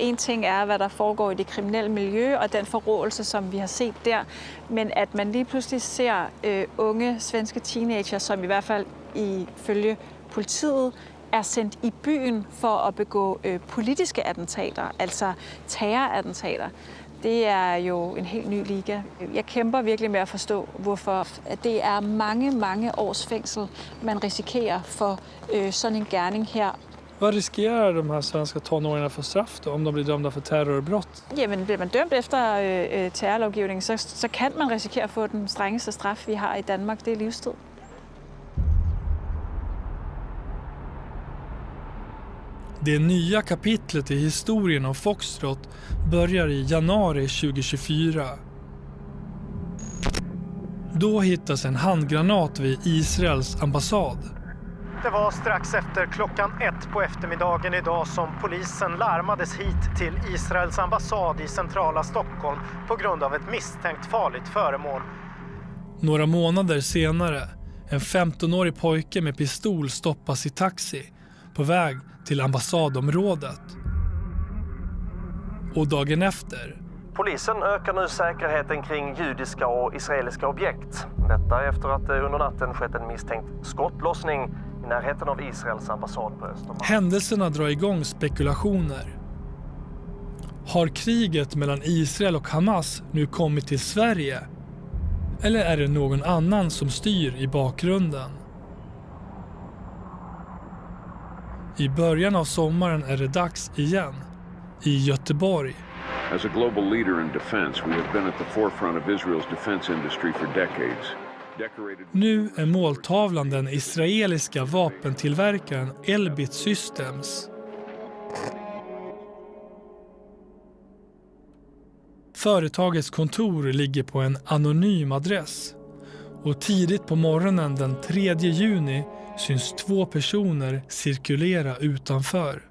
En ting er, hvad der foregår i det kriminelle miljø og den forrådelse, som vi har set der. Men at man lige pludselig ser unge svenske teenager, som i hvert fald ifølge politiet er sendt i byen for at begå politiske attentater, altså terrorattentater. Det er jo en helt ny liga. Jeg kæmper virkelig med at forstå, hvorfor det er mange års fængsel, man risikerer for sådan en gerning her. Vad riskerar de här svenska tonåringarna för straff då, om de blir dömda för terrorbrott? Jamen, bliver man dømt efter terrorlovgivningen, så kan man risikere at få den strengeste straf, vi har i Danmark. Det er livstid. Det nya kapitlet i historien om Foxtrot börjar i januari 2024. Då hittas en handgranat vid Israels ambassad. Det var strax efter klockan 1 på eftermiddagen idag som polisen larmades hit till Israels ambassad i centrala Stockholm på grund av ett misstänkt farligt föremål. Några månader senare, en 15-årig pojke med pistol stoppas i taxi på väg till ambassadområdet. Och dagen efter... Polisen ökar nu säkerheten kring judiska och israeliska objekt. Detta efter att det under natten skett en misstänkt skottlossning i närheten av Israels ambassad på Östermalm. Händelserna drar igång spekulationer. Har kriget mellan Israel och Hamas nu kommit till Sverige? Eller är det någon annan som styr i bakgrunden? I början av sommaren är det dags igen. I Göteborg. As a global leader in defense, we have been at the forefront of Israel's defense industry for decades. Nu är måltavlan den israeliska vapentillverkaren Elbit Systems. Företagets kontor ligger på en anonym adress. Och tidigt på morgonen den 3 juni syns 2 personer cirkulera utanför.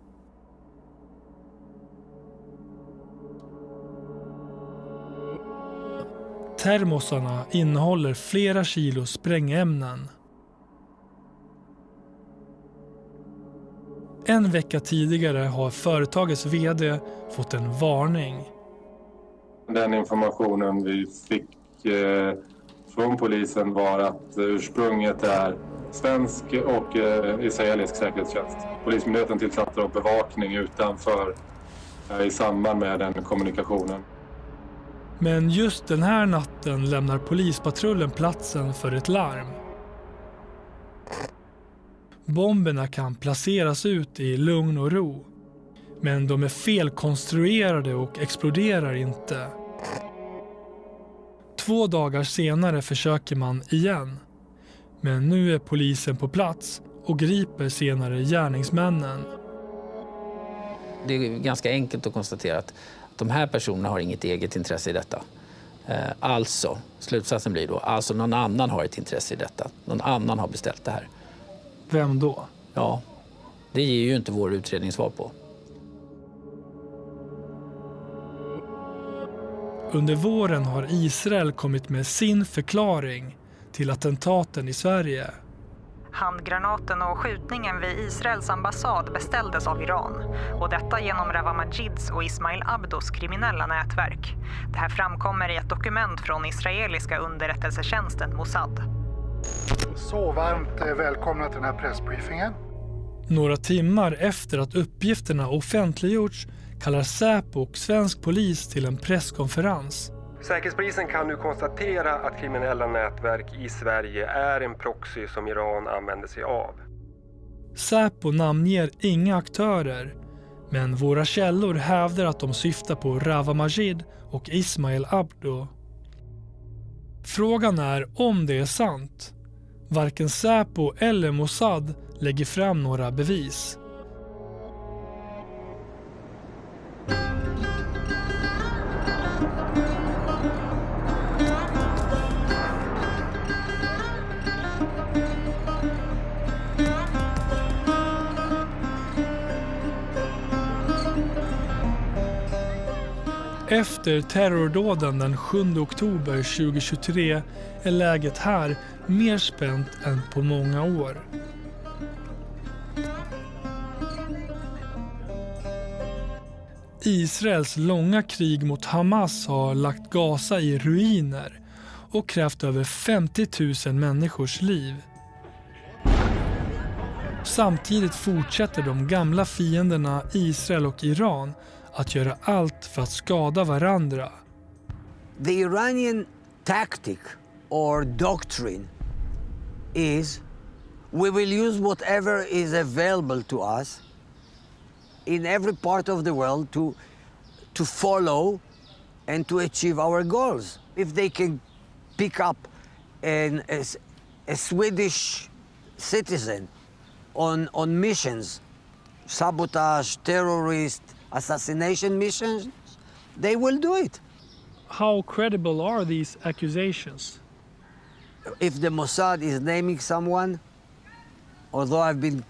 Termosarna innehåller flera kilo sprängämnen. En vecka tidigare har företagets vd fått en varning. Den informationen vi fick från polisen var att ursprunget är svensk och israelisk säkerhetstjänst. Polismyndigheten tillsatte då bevakning utanför i samband med den kommunikationen. Men just den här natten lämnar polispatrullen platsen för ett larm. Bomberna kan placeras ut i lugn och ro. Men de är felkonstruerade och exploderar inte. 2 dagar senare försöker man igen. Men nu är polisen på plats och griper senare gärningsmännen. Det är ganska enkelt att konstatera att de här personerna har inget eget intresse i detta. Alltså, slutsatsen blir då, alltså någon annan har ett intresse i detta. Någon annan har beställt det här. Vem då? Ja, det ger ju inte vår utredning svar på. Under våren har Israel kommit med sin förklaring till attentaten i Sverige. Handgranaten och skjutningen vid Israels ambassad beställdes av Iran. Och detta genom Rawa Majids och Ismail Abdos kriminella nätverk. Det här framkommer i ett dokument från israeliska underrättelsetjänsten Mossad. Så varmt välkomna till den här pressbriefingen. Några timmar efter att uppgifterna offentliggjorts kallar Säpo och svensk polis till en presskonferens. Säkerhetspolisen kan nu konstatera att kriminella nätverk i Sverige är en proxy som Iran använder sig av. Säpo namnger inga aktörer, men våra källor hävdar att de syftar på Rawa Majid och Ismail Abdo. Frågan är om det är sant. Varken Säpo eller Mossad lägger fram några bevis. Efter terrordåden den 7 oktober 2023 är läget här mer spänt än på många år. Israels långa krig mot Hamas har lagt Gaza i ruiner och krävt över 50 000 människors liv. Samtidigt fortsätter de gamla fienderna Israel och Iran att göra allt för att skada varandra. The Iranian tactic or doctrine is we will use whatever is available to us in every part of the world to follow and to achieve our goals. If they can pick up a Swedish citizen on missions, sabotage, terrorist, assassination missions, they will do it. How credible are these accusations? If the Mossad is naming someone, although I've been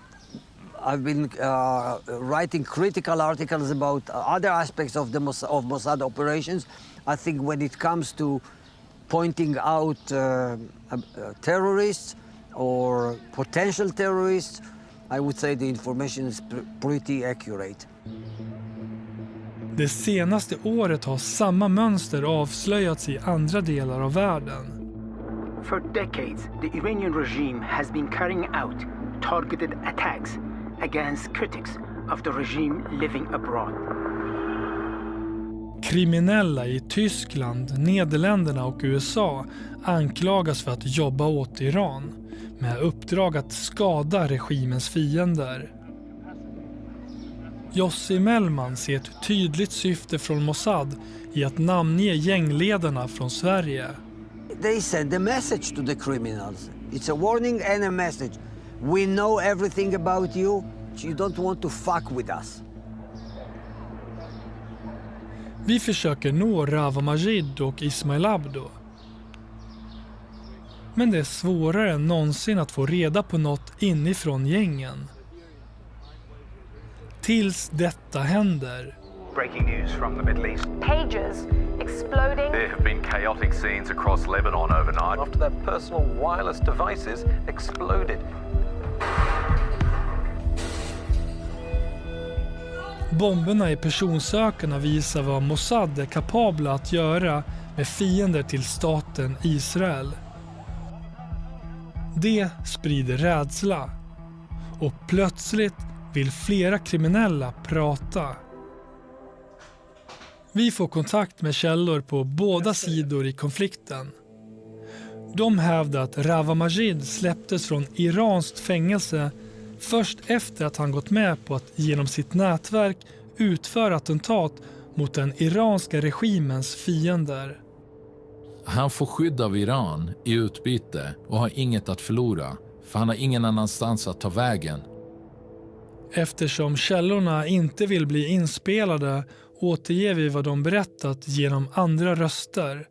writing critical articles about other aspects of the Mossad operations, I think when it comes to pointing out terrorists or potential terrorists, I would say the information is pretty accurate. Det senaste året har samma mönster avslöjats i andra delar av världen. For decades, the Iranian regime has been carrying out targeted attacks against critics of the regime living abroad. Kriminella i Tyskland, Nederländerna och USA anklagas för att jobba åt Iran med uppdrag att skada regimens fiender. Jussi Mellman ser ett tydligt syfte från Mossad i att namnge gängledarna från Sverige. They send a message to the criminals. It's a warning and a message. We know everything about you. You don't want to fuck with us. Vi försöker nå Rawa Majid och Ismail Abdo. Men det är svårare än någonsin att få reda på något inifrån gängen. Tills detta händer. Breaking news from the Middle East. Pages exploding. There have been chaotic scenes across Lebanon overnight after their personal wireless devices exploded. Bomberna i personsökarna visar vad Mossad är kapabla att göra med fiender till staten Israel. Det sprider rädsla och plötsligt vill flera kriminella prata. Vi får kontakt med källor på båda sidor i konflikten. De hävdar att Rawa Majid släpptes från iranskt fängelse först efter att han gått med på att genom sitt nätverk utföra attentat mot den iranska regimens fiender. Han får skydd av Iran i utbyte och har inget att förlora, för han har ingen annanstans att ta vägen. Eftersom källorna inte vill bli inspelade återger vi vad de berättat genom andra röster.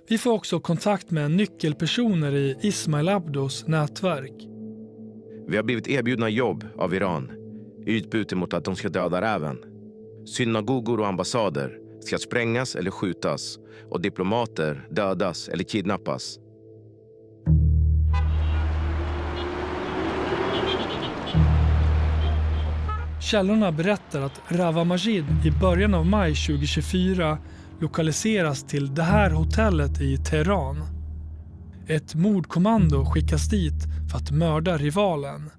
Vi får också kontakt med nyckelpersoner i Ismail Abdos nätverk. Vi har blivit erbjudna jobb av Iran i utbyte mot att de ska döda räven. Synagogor och ambassader ska sprängas eller skjutas och diplomater dödas eller kidnappas. Källorna berättar att Rawa Majid i början av maj 2024 lokaliseras till det här hotellet i Teheran. Ett mordkommando skickas dit för att mörda rivalen.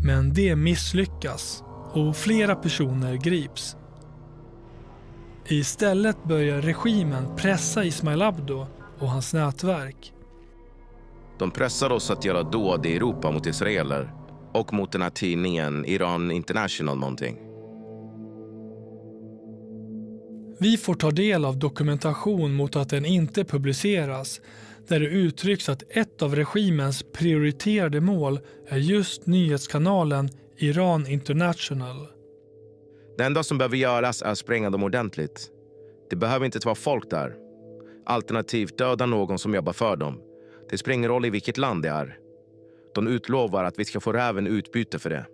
Men det misslyckas och flera personer grips. Istället börjar regimen pressa Ismail Abdo och hans nätverk. De pressar oss att göra dåd i Europa mot israeler och mot den här tidningen Iran International någonting. Vi får ta del av dokumentation mot att den inte publiceras, där det uttrycks att ett av regimens prioriterade mål är just nyhetskanalen Iran International. Det enda som behöver göras är att spränga dem ordentligt. Det behöver inte vara folk där. Alternativt döda någon som jobbar för dem. Det spelar ingen roll i vilket land det är. De utlovar att vi ska få även utbyte för det.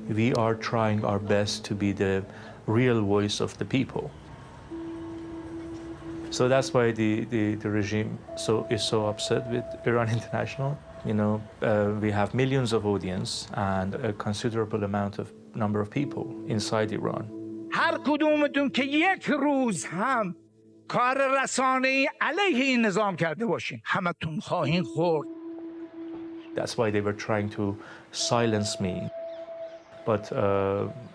We are trying our best to be the real voice of the people. So that's why the regime is so upset with Iran International. You know, we have millions of audience and a considerable number of people inside Iran. هر کدومتون که یک روز هم کار رسانه‌ای علیه این نظام کرده باشین همتون خواهین خورد. That's why they were trying to silence me. But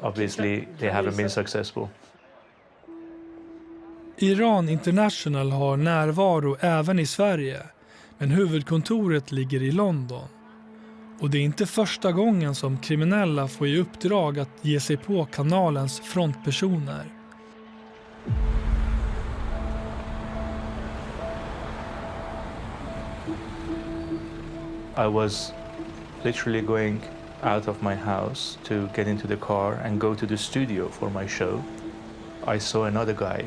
obviously they haven't been successful. Iran International har närvaro även i Sverige, men huvudkontoret ligger i London. Och det är inte första gången som kriminella får i uppdrag att ge sig på kanalens frontpersoner. I was literally going out of my house to get into the car and go to the studio for my show. I saw another guy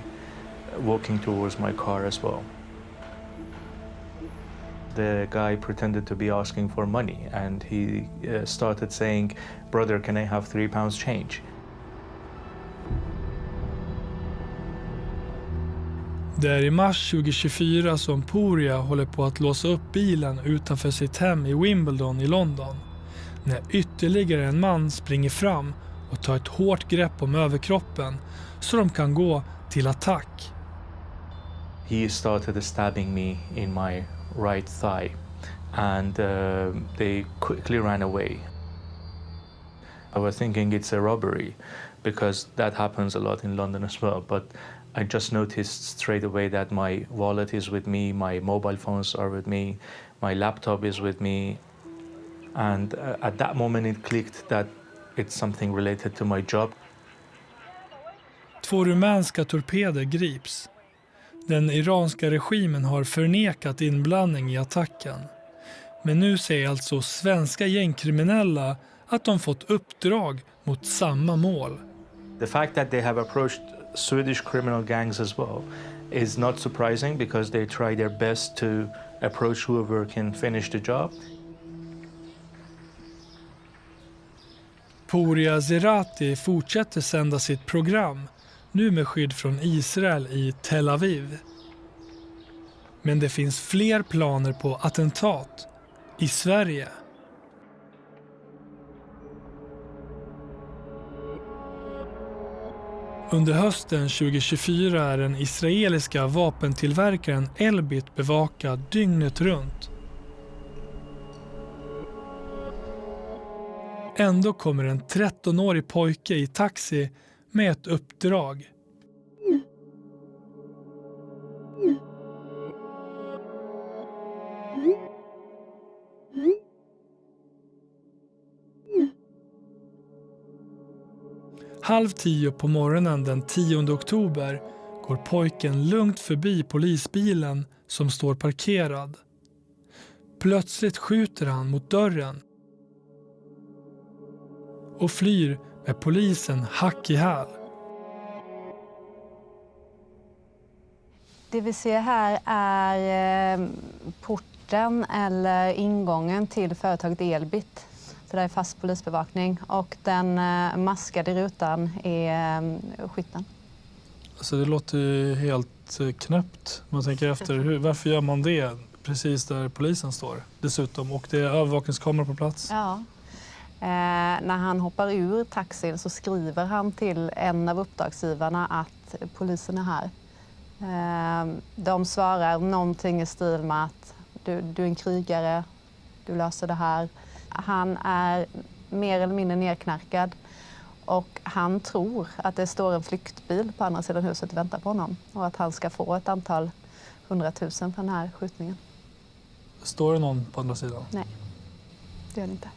walking towards my car as well. The guy pretended to be asking for money and he started saying, "Brother, can I have £3 change?" Det är i mars 2024 som Pouria håller på att låsa upp bilen utanför sitt hem i Wimbledon i London, när ytterligare en man springer fram och tar ett hårt grepp om överkroppen så de kan gå till attack. He started stabbing me in my right thigh and they quickly ran away. I was thinking it's a robbery because that happens a lot in London as well, but I just noticed straight away that my wallet is with me, my mobile phones are with me, my laptop is with me. And at that moment it clicked that it's something related to my job. 2 rumänska torpeder grips. Den iranska regimen har förnekat inblandning i attacken. Men nu säger alltså svenska gängkriminella att de fått uppdrag mot samma mål. The fact that they have approached Swedish criminal gangs as well is not surprising because they try their best to approach whoever can finish the job. Pouria Zerati fortsätter sända sitt program, nu med skydd från Israel i Tel Aviv. Men det finns fler planer på attentat i Sverige. Under hösten 2024 är den israeliska vapentillverkaren Elbit bevakad dygnet runt. Ändå kommer en 13-årig pojke i taxi med ett uppdrag. Halv 10 på morgonen den 10 oktober går pojken lugnt förbi polisbilen som står parkerad. Plötsligt skjuter han mot dörren och flyr med polisen hack i häl. Det vi ser här är porten eller ingången till företaget Elbit. Så det är fast polisbevakning och den maskade rutan är skytten. Alltså det låter ju helt knäppt. Man tänker efter, varför gör man det precis där polisen står dessutom? Och det är övervakningskameror på plats. Ja. När han hoppar ur taxin så skriver han till en av uppdragsgivarna att polisen är här. De svarar någonting i stil med att du är en krigare, du löser det här. Han är mer eller mindre nedknarkad och han tror att det står en flyktbil på andra sidan huset och väntar på honom. Och att han ska få ett antal 100 000 för den här skjutningen. Står det någon på andra sidan? Nej, det gör det inte.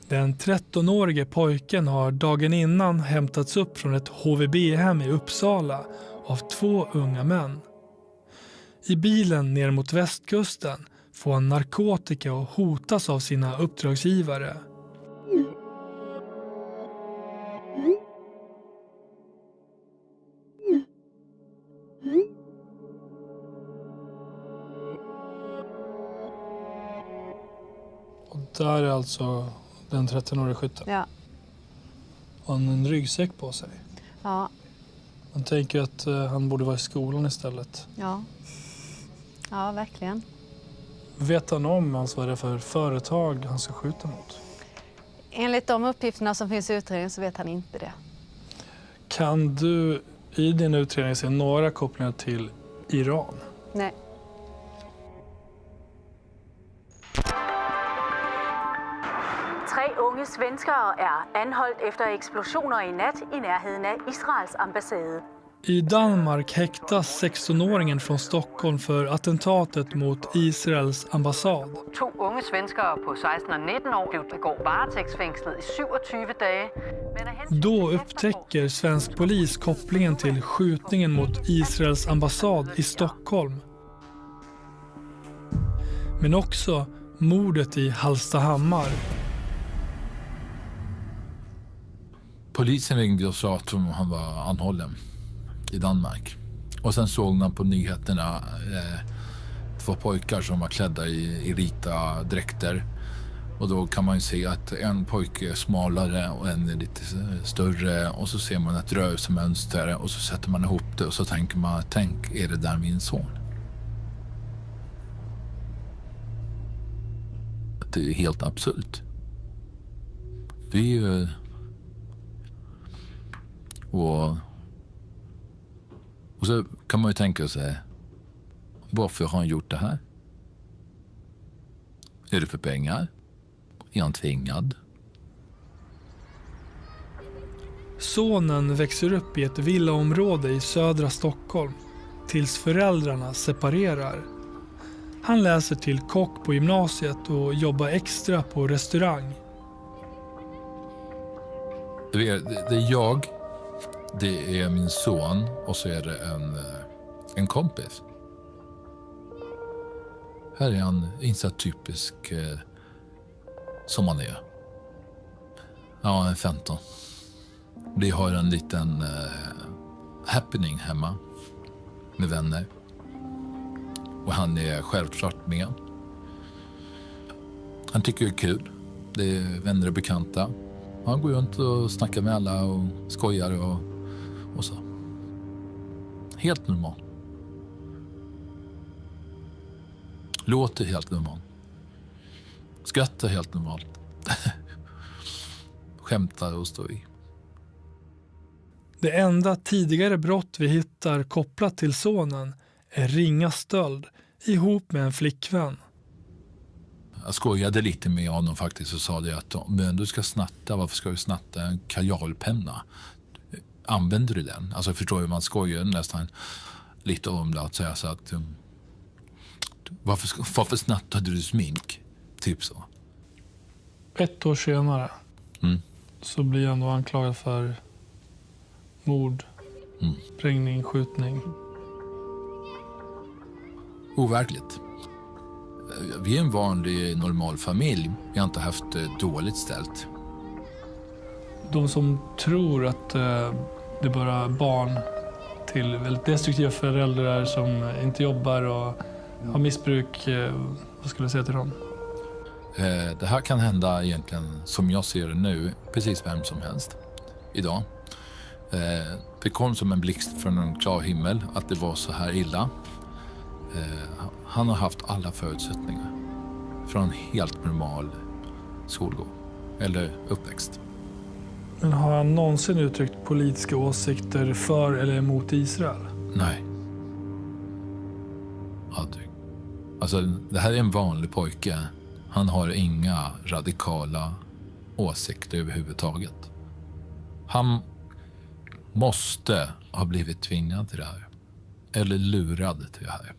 Den 13-årige pojken har dagen innan hämtats upp från ett HVB-hem i Uppsala av 2 unga män. I bilen ner mot västkusten får han narkotika och hotas av sina uppdragsgivare. Och där är alltså den 13-åriga skytten. Ja. Har han en ryggsäck på sig? Ja. Man tänker att han borde vara i skolan istället. Ja. Ja, verkligen. Vet han om alltså vad det är för företag han ska skjuta mot? Enligt de uppgifterna som finns i utredningen så vet han inte det. Kan du i din utredning se några kopplingar till Iran? Nej. Tre unge svenskere er anholdt efter eksplosioner i nat i nærheden af Israels ambassade. I Danmark häktas 16-åringen från Stockholm för attentatet mot Israels ambassad. 2 unge svenskere på 16 og 19 år blev i går varetægtsfængslet i 27 dage. Då upptäcker svensk polis kopplingen till skjutningen mot Israels ambassad i Stockholm. Men också mordet i Hallstahammar. Polisen ringde och sa att han var anhållen i Danmark. Och sen såg man på nyheterna 2 pojkar som var klädda i vita dräkter. Och då kan man ju se att en pojke är smalare och en är lite större. Och så ser man ett rörelsemönster och så sätter man ihop det och så tänker man, tänk, är det där min son? Det är helt absurt. Det är ju... Och så kan man ju tänka sig, varför har han gjort det här? Är det för pengar? Är han tvingad? Sonen växer upp i ett villaområde i södra Stockholm tills föräldrarna separerar. Han läser till kock på gymnasiet och jobbar extra på restaurang. Det är jag, det är min son och så är det en kompis. Här är han inte typisk som han är. Ja, han är 15. Vi har en liten happening hemma med vänner. Och han är självklart med. Han tycker det är kul. Det är vänner och bekanta. Han går runt och snackar med alla och skojar och så. Helt normal. Låter helt normalt. Skrattar helt normalt. Skämtar och står i. Det enda tidigare brott vi hittar kopplat till sonen är ringa stöld ihop med en flickvän. Jag skojade lite med honom faktiskt och sa det att men du ska snatta, varför ska du snatta en kajalpenna? Använder du den? Alltså förstår du, man skojar nästan lite om det att säga så att varför snattade du smink? Typ så. 1 år senare så blir han då anklagad för mord, sprängning, skjutning. Overkligt. Vi är en vanlig normal familj. Vi har inte haft dåligt ställt. De som tror att det bara är barn till väldigt destruktiva föräldrar som inte jobbar och har missbruk, vad skulle jag säga till dem? Det här kan hända egentligen, som jag ser det nu, precis vem som helst idag. Det kom som en blixt från en klar himmel att det var så här illa. Han har haft alla förutsättningar från en helt normal skolgång eller uppväxt. Men har han någonsin uttryckt politiska åsikter för eller emot Israel? Nej. Aldrig. Alltså, det här är en vanlig pojke. Han har inga radikala åsikter överhuvudtaget. Han måste ha blivit tvingad till det här. Eller lurad till det här.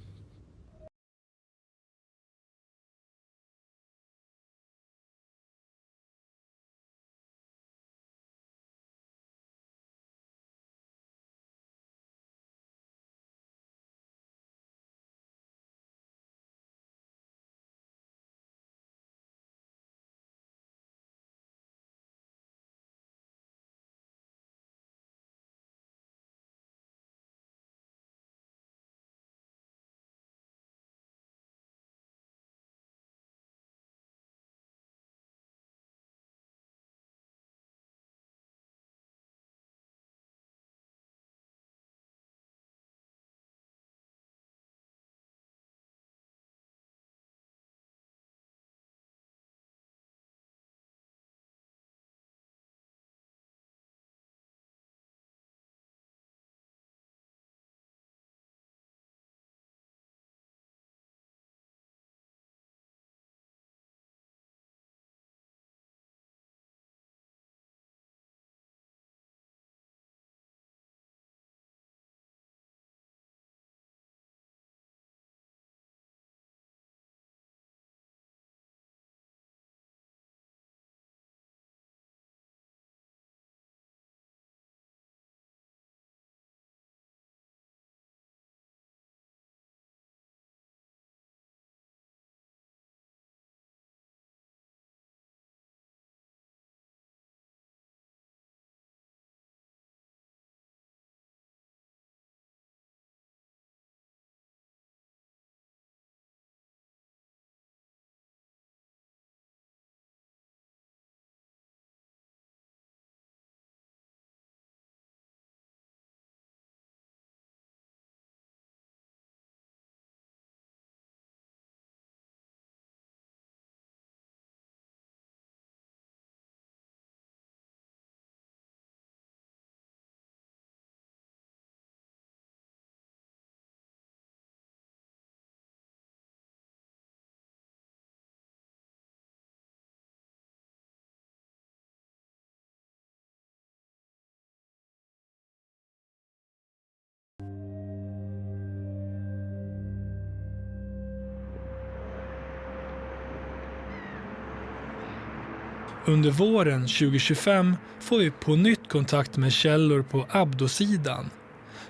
Under våren 2025 får vi på nytt kontakt med källor på Abdo-sidan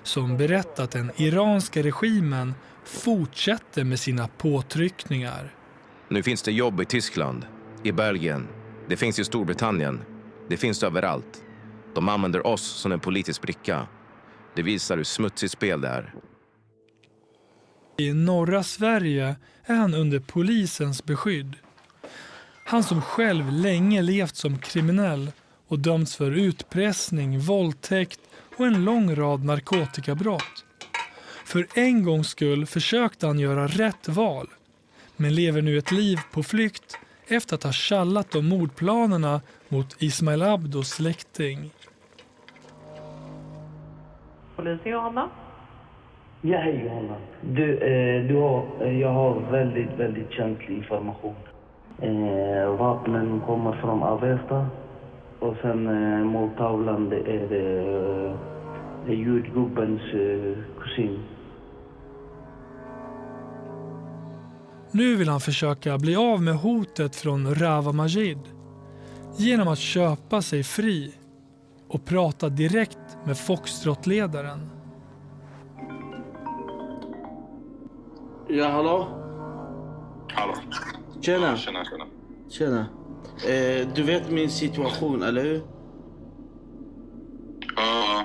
som berättat att den iranska regimen fortsätter med sina påtryckningar. Nu finns det jobb i Tyskland, i Belgien, det finns i Storbritannien, det finns överallt. De använder oss som en politisk bricka. Det visar hur smutsigt spel det är. I norra Sverige är han under polisens beskydd. Han som själv länge levt som kriminell och dömts för utpressning, våldtäkt och en lång rad narkotikabrott. För en gångs skull försökte han göra rätt val. men lever nu ett liv på flykt efter att ha tjallat om mordplanerna mot Ismail Abdos släkting. Polisen Johanna? Ja, hej Johanna. Jag har väldigt känslig information. Vapnen kommer från Avesta och sen måltavlan det är ljudgubbens kusin. Nu vill han försöka bli av med hotet från Rawa Majid genom att köpa sig fri och prata direkt med Foxtrot-ledaren. Ja, hallå? Hallå. Tjena. Ja, Tjena. Du vet min situation, eller hur? Ja.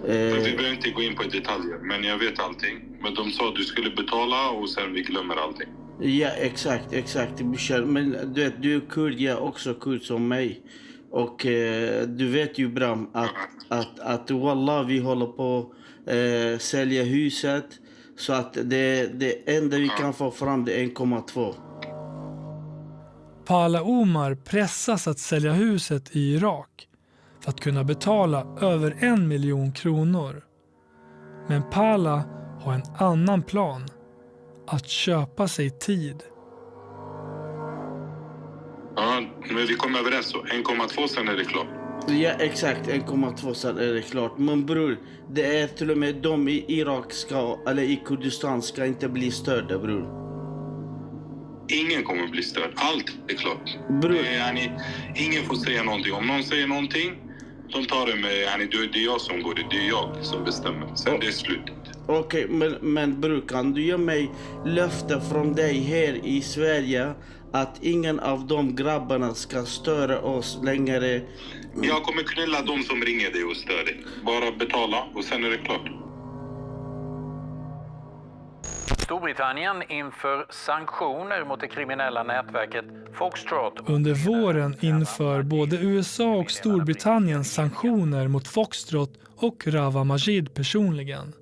Vi behöver inte gå in på detaljer, men jag vet allting. Men de sa att du skulle betala och sen vi glömmer allting. Ja, exakt. Men du vet, du är kurd, jag är också kurd som mig. Och du vet ju Bram att wallah vi håller på att sälja huset. Så att det enda vi kan få fram det är 1,2. Pala Omar pressas att sälja huset i Irak för att kunna betala över 1 miljon kronor. Men Pala har en annan plan. Att köpa sig tid. Ja, men vi kommer överens så. 1,2 sen är det klart. Ja, exakt. 1,2 sen är det klart. Men bror, det är till och med de i Irak eller i Kurdistan ska inte bli störda, bror. Ingen kommer bli störd. Allt är klart. Bror. Ingen får säga någonting. Om någon säger någonting, de tar det med... Det är jag som går det. Det är jag som bestämmer. Sen det är slutet. Okej, men bror, kan du ge mig löfte från dig här i Sverige att ingen av de grabbarna ska störa oss längre? Jag kommer knulla de som ringer dig och stör dig. Bara betala och sen är det klart. Storbritannien inför sanktioner mot det kriminella nätverket Foxtrot. Under våren inför både USA och Storbritannien sanktioner mot Foxtrot och Rawa Majid personligen.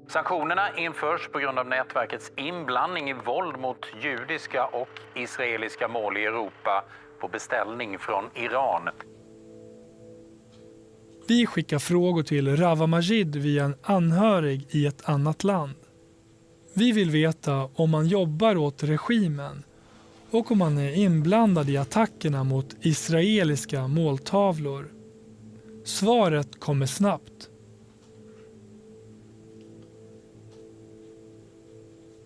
Sanktionerna införs på grund av nätverkets inblandning i våld mot judiska och israeliska mål i Europa på beställning från Iran. Vi skickar frågor till Rawa Majid via en anhörig i ett annat land. Vi vill veta om man jobbar åt regimen och om man är inblandad i attackerna mot israeliska måltavlor. Svaret kommer snabbt.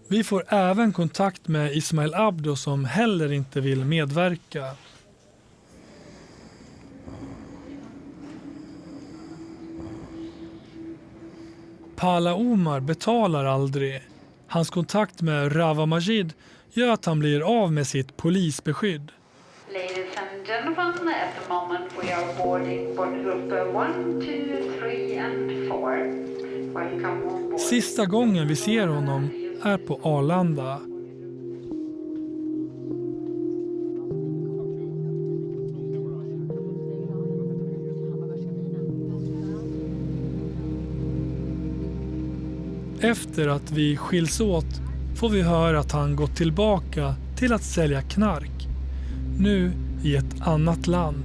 Vi får även kontakt med Ismail Abdo som heller inte vill medverka. Pala Omar betalar aldrig. Hans kontakt med Rawa Majid gör att han blir av med sitt polisbeskydd. Ladies and gentlemen, at the moment we are boarding boardgroup 1, 2, 3 and 4. Welcome on board. Sista gången vi ser honom är på Arlanda. Efter att vi skiljs åt får vi höra att han gått tillbaka till att sälja knark. Nu i ett annat land.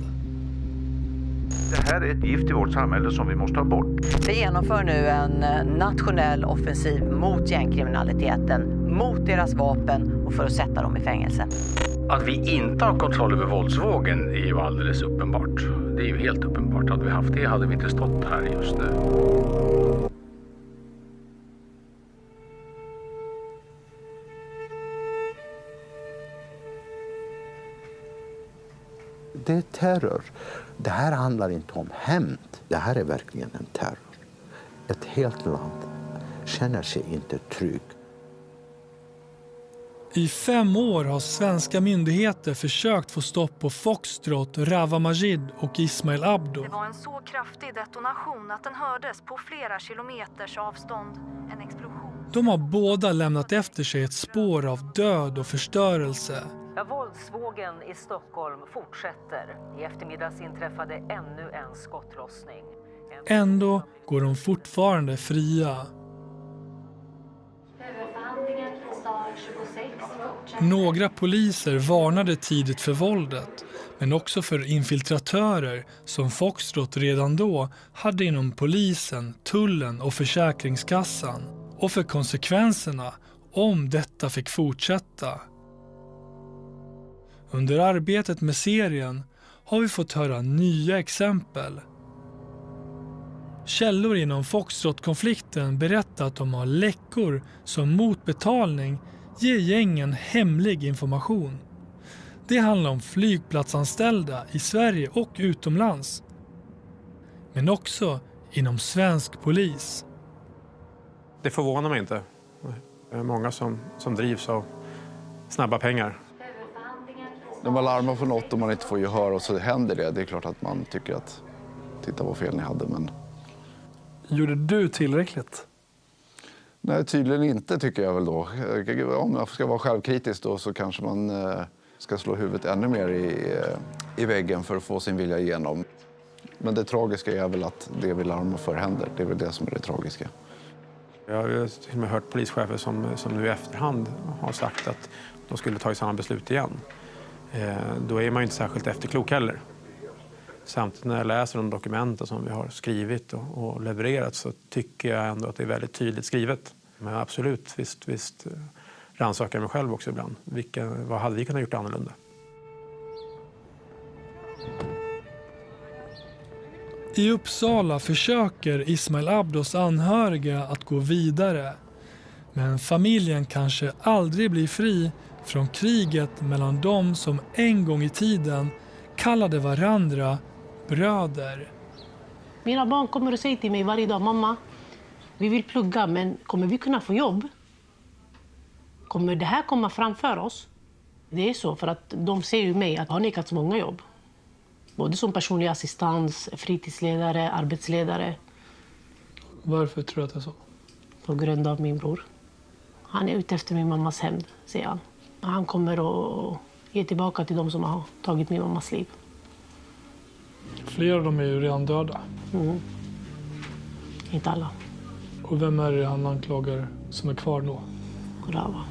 Det här är ett gift i vårt samhälle som vi måste ta bort. Vi genomför nu en nationell offensiv mot gängkriminaliteten, mot deras vapen och för att sätta dem i fängelse. Att vi inte har kontroll över våldsvågen är ju alldeles uppenbart. Det är ju helt uppenbart. Hade vi haft det hade vi inte stått här just nu. Det är terror. Det här handlar inte om hämnd. Det här är verkligen en terror. Ett helt land känner sig inte trygg. I 5 år har svenska myndigheter försökt få stopp på Foxtrot, Rawa Majid och Ismail Abdo. Det var en så kraftig detonation att den hördes på flera kilometers avstånd. En explosion. De har båda lämnat efter sig ett spår av död och förstörelse. Ja, våldsvågen i Stockholm fortsätter. I eftermiddags inträffade ännu en skottlossning. Ändå går de fortfarande fria. Huvudförhandlingen i sal 26 fortsätter. Några poliser varnade tidigt för våldet, men också för infiltratörer som Foxtrot redan då hade inom polisen, tullen och försäkringskassan, och för konsekvenserna om detta fick fortsätta. Under arbetet med serien har vi fått höra nya exempel. Källor inom Foxtrot-konflikten berättar att de har läckor som motbetalning ger gängen hemlig information. Det handlar om flygplatsanställda i Sverige och utomlands. Men också inom svensk polis. Det förvånar mig inte. Det är många som drivs av snabba pengar. När man larmar för något och man inte får gehör och så händer det. Det är klart att man tycker att titta vad fel ni hade. Men... Gjorde du tillräckligt? Nej, tydligen inte tycker jag väl då. Om jag ska vara självkritisk då så kanske man ska slå huvudet ännu mer i väggen för att få sin vilja igenom. Men det tragiska är väl att det vi larmar för händer. Det är väl det som är det tragiska. Jag har till och med hört polischefer som nu i efterhand har sagt att de skulle ta samma beslut igen. Då är man ju inte särskilt efterklok heller. Samtidigt när jag läser de dokumenten som vi har skrivit och levererat så tycker jag ändå att det är väldigt tydligt skrivet. Men absolut, visst rannsakar jag mig själv också ibland. Vad hade vi kunnat gjort annorlunda? I Uppsala försöker Ismail Abdos anhöriga att gå vidare. Men familjen kanske aldrig blir fri från kriget mellan dem som en gång i tiden kallade varandra bröder. Mina barn kommer och säger till mig varje dag, mamma, vi vill plugga, men kommer vi kunna få jobb? Kommer det här komma framför oss? Det är så, för att de ser ju mig att jag har nekats många jobb. Både som personlig assistans, fritidsledare, arbetsledare. Varför tror du att det är så? På grund av min bror. Han är ute efter min mammas hämnd, säger han. Han kommer att ge tillbaka till dem som har tagit min mammas liv. Flera av dem är ju redan döda. Mm. Inte alla. Och vem är det han anklagar som är kvar då? Rava.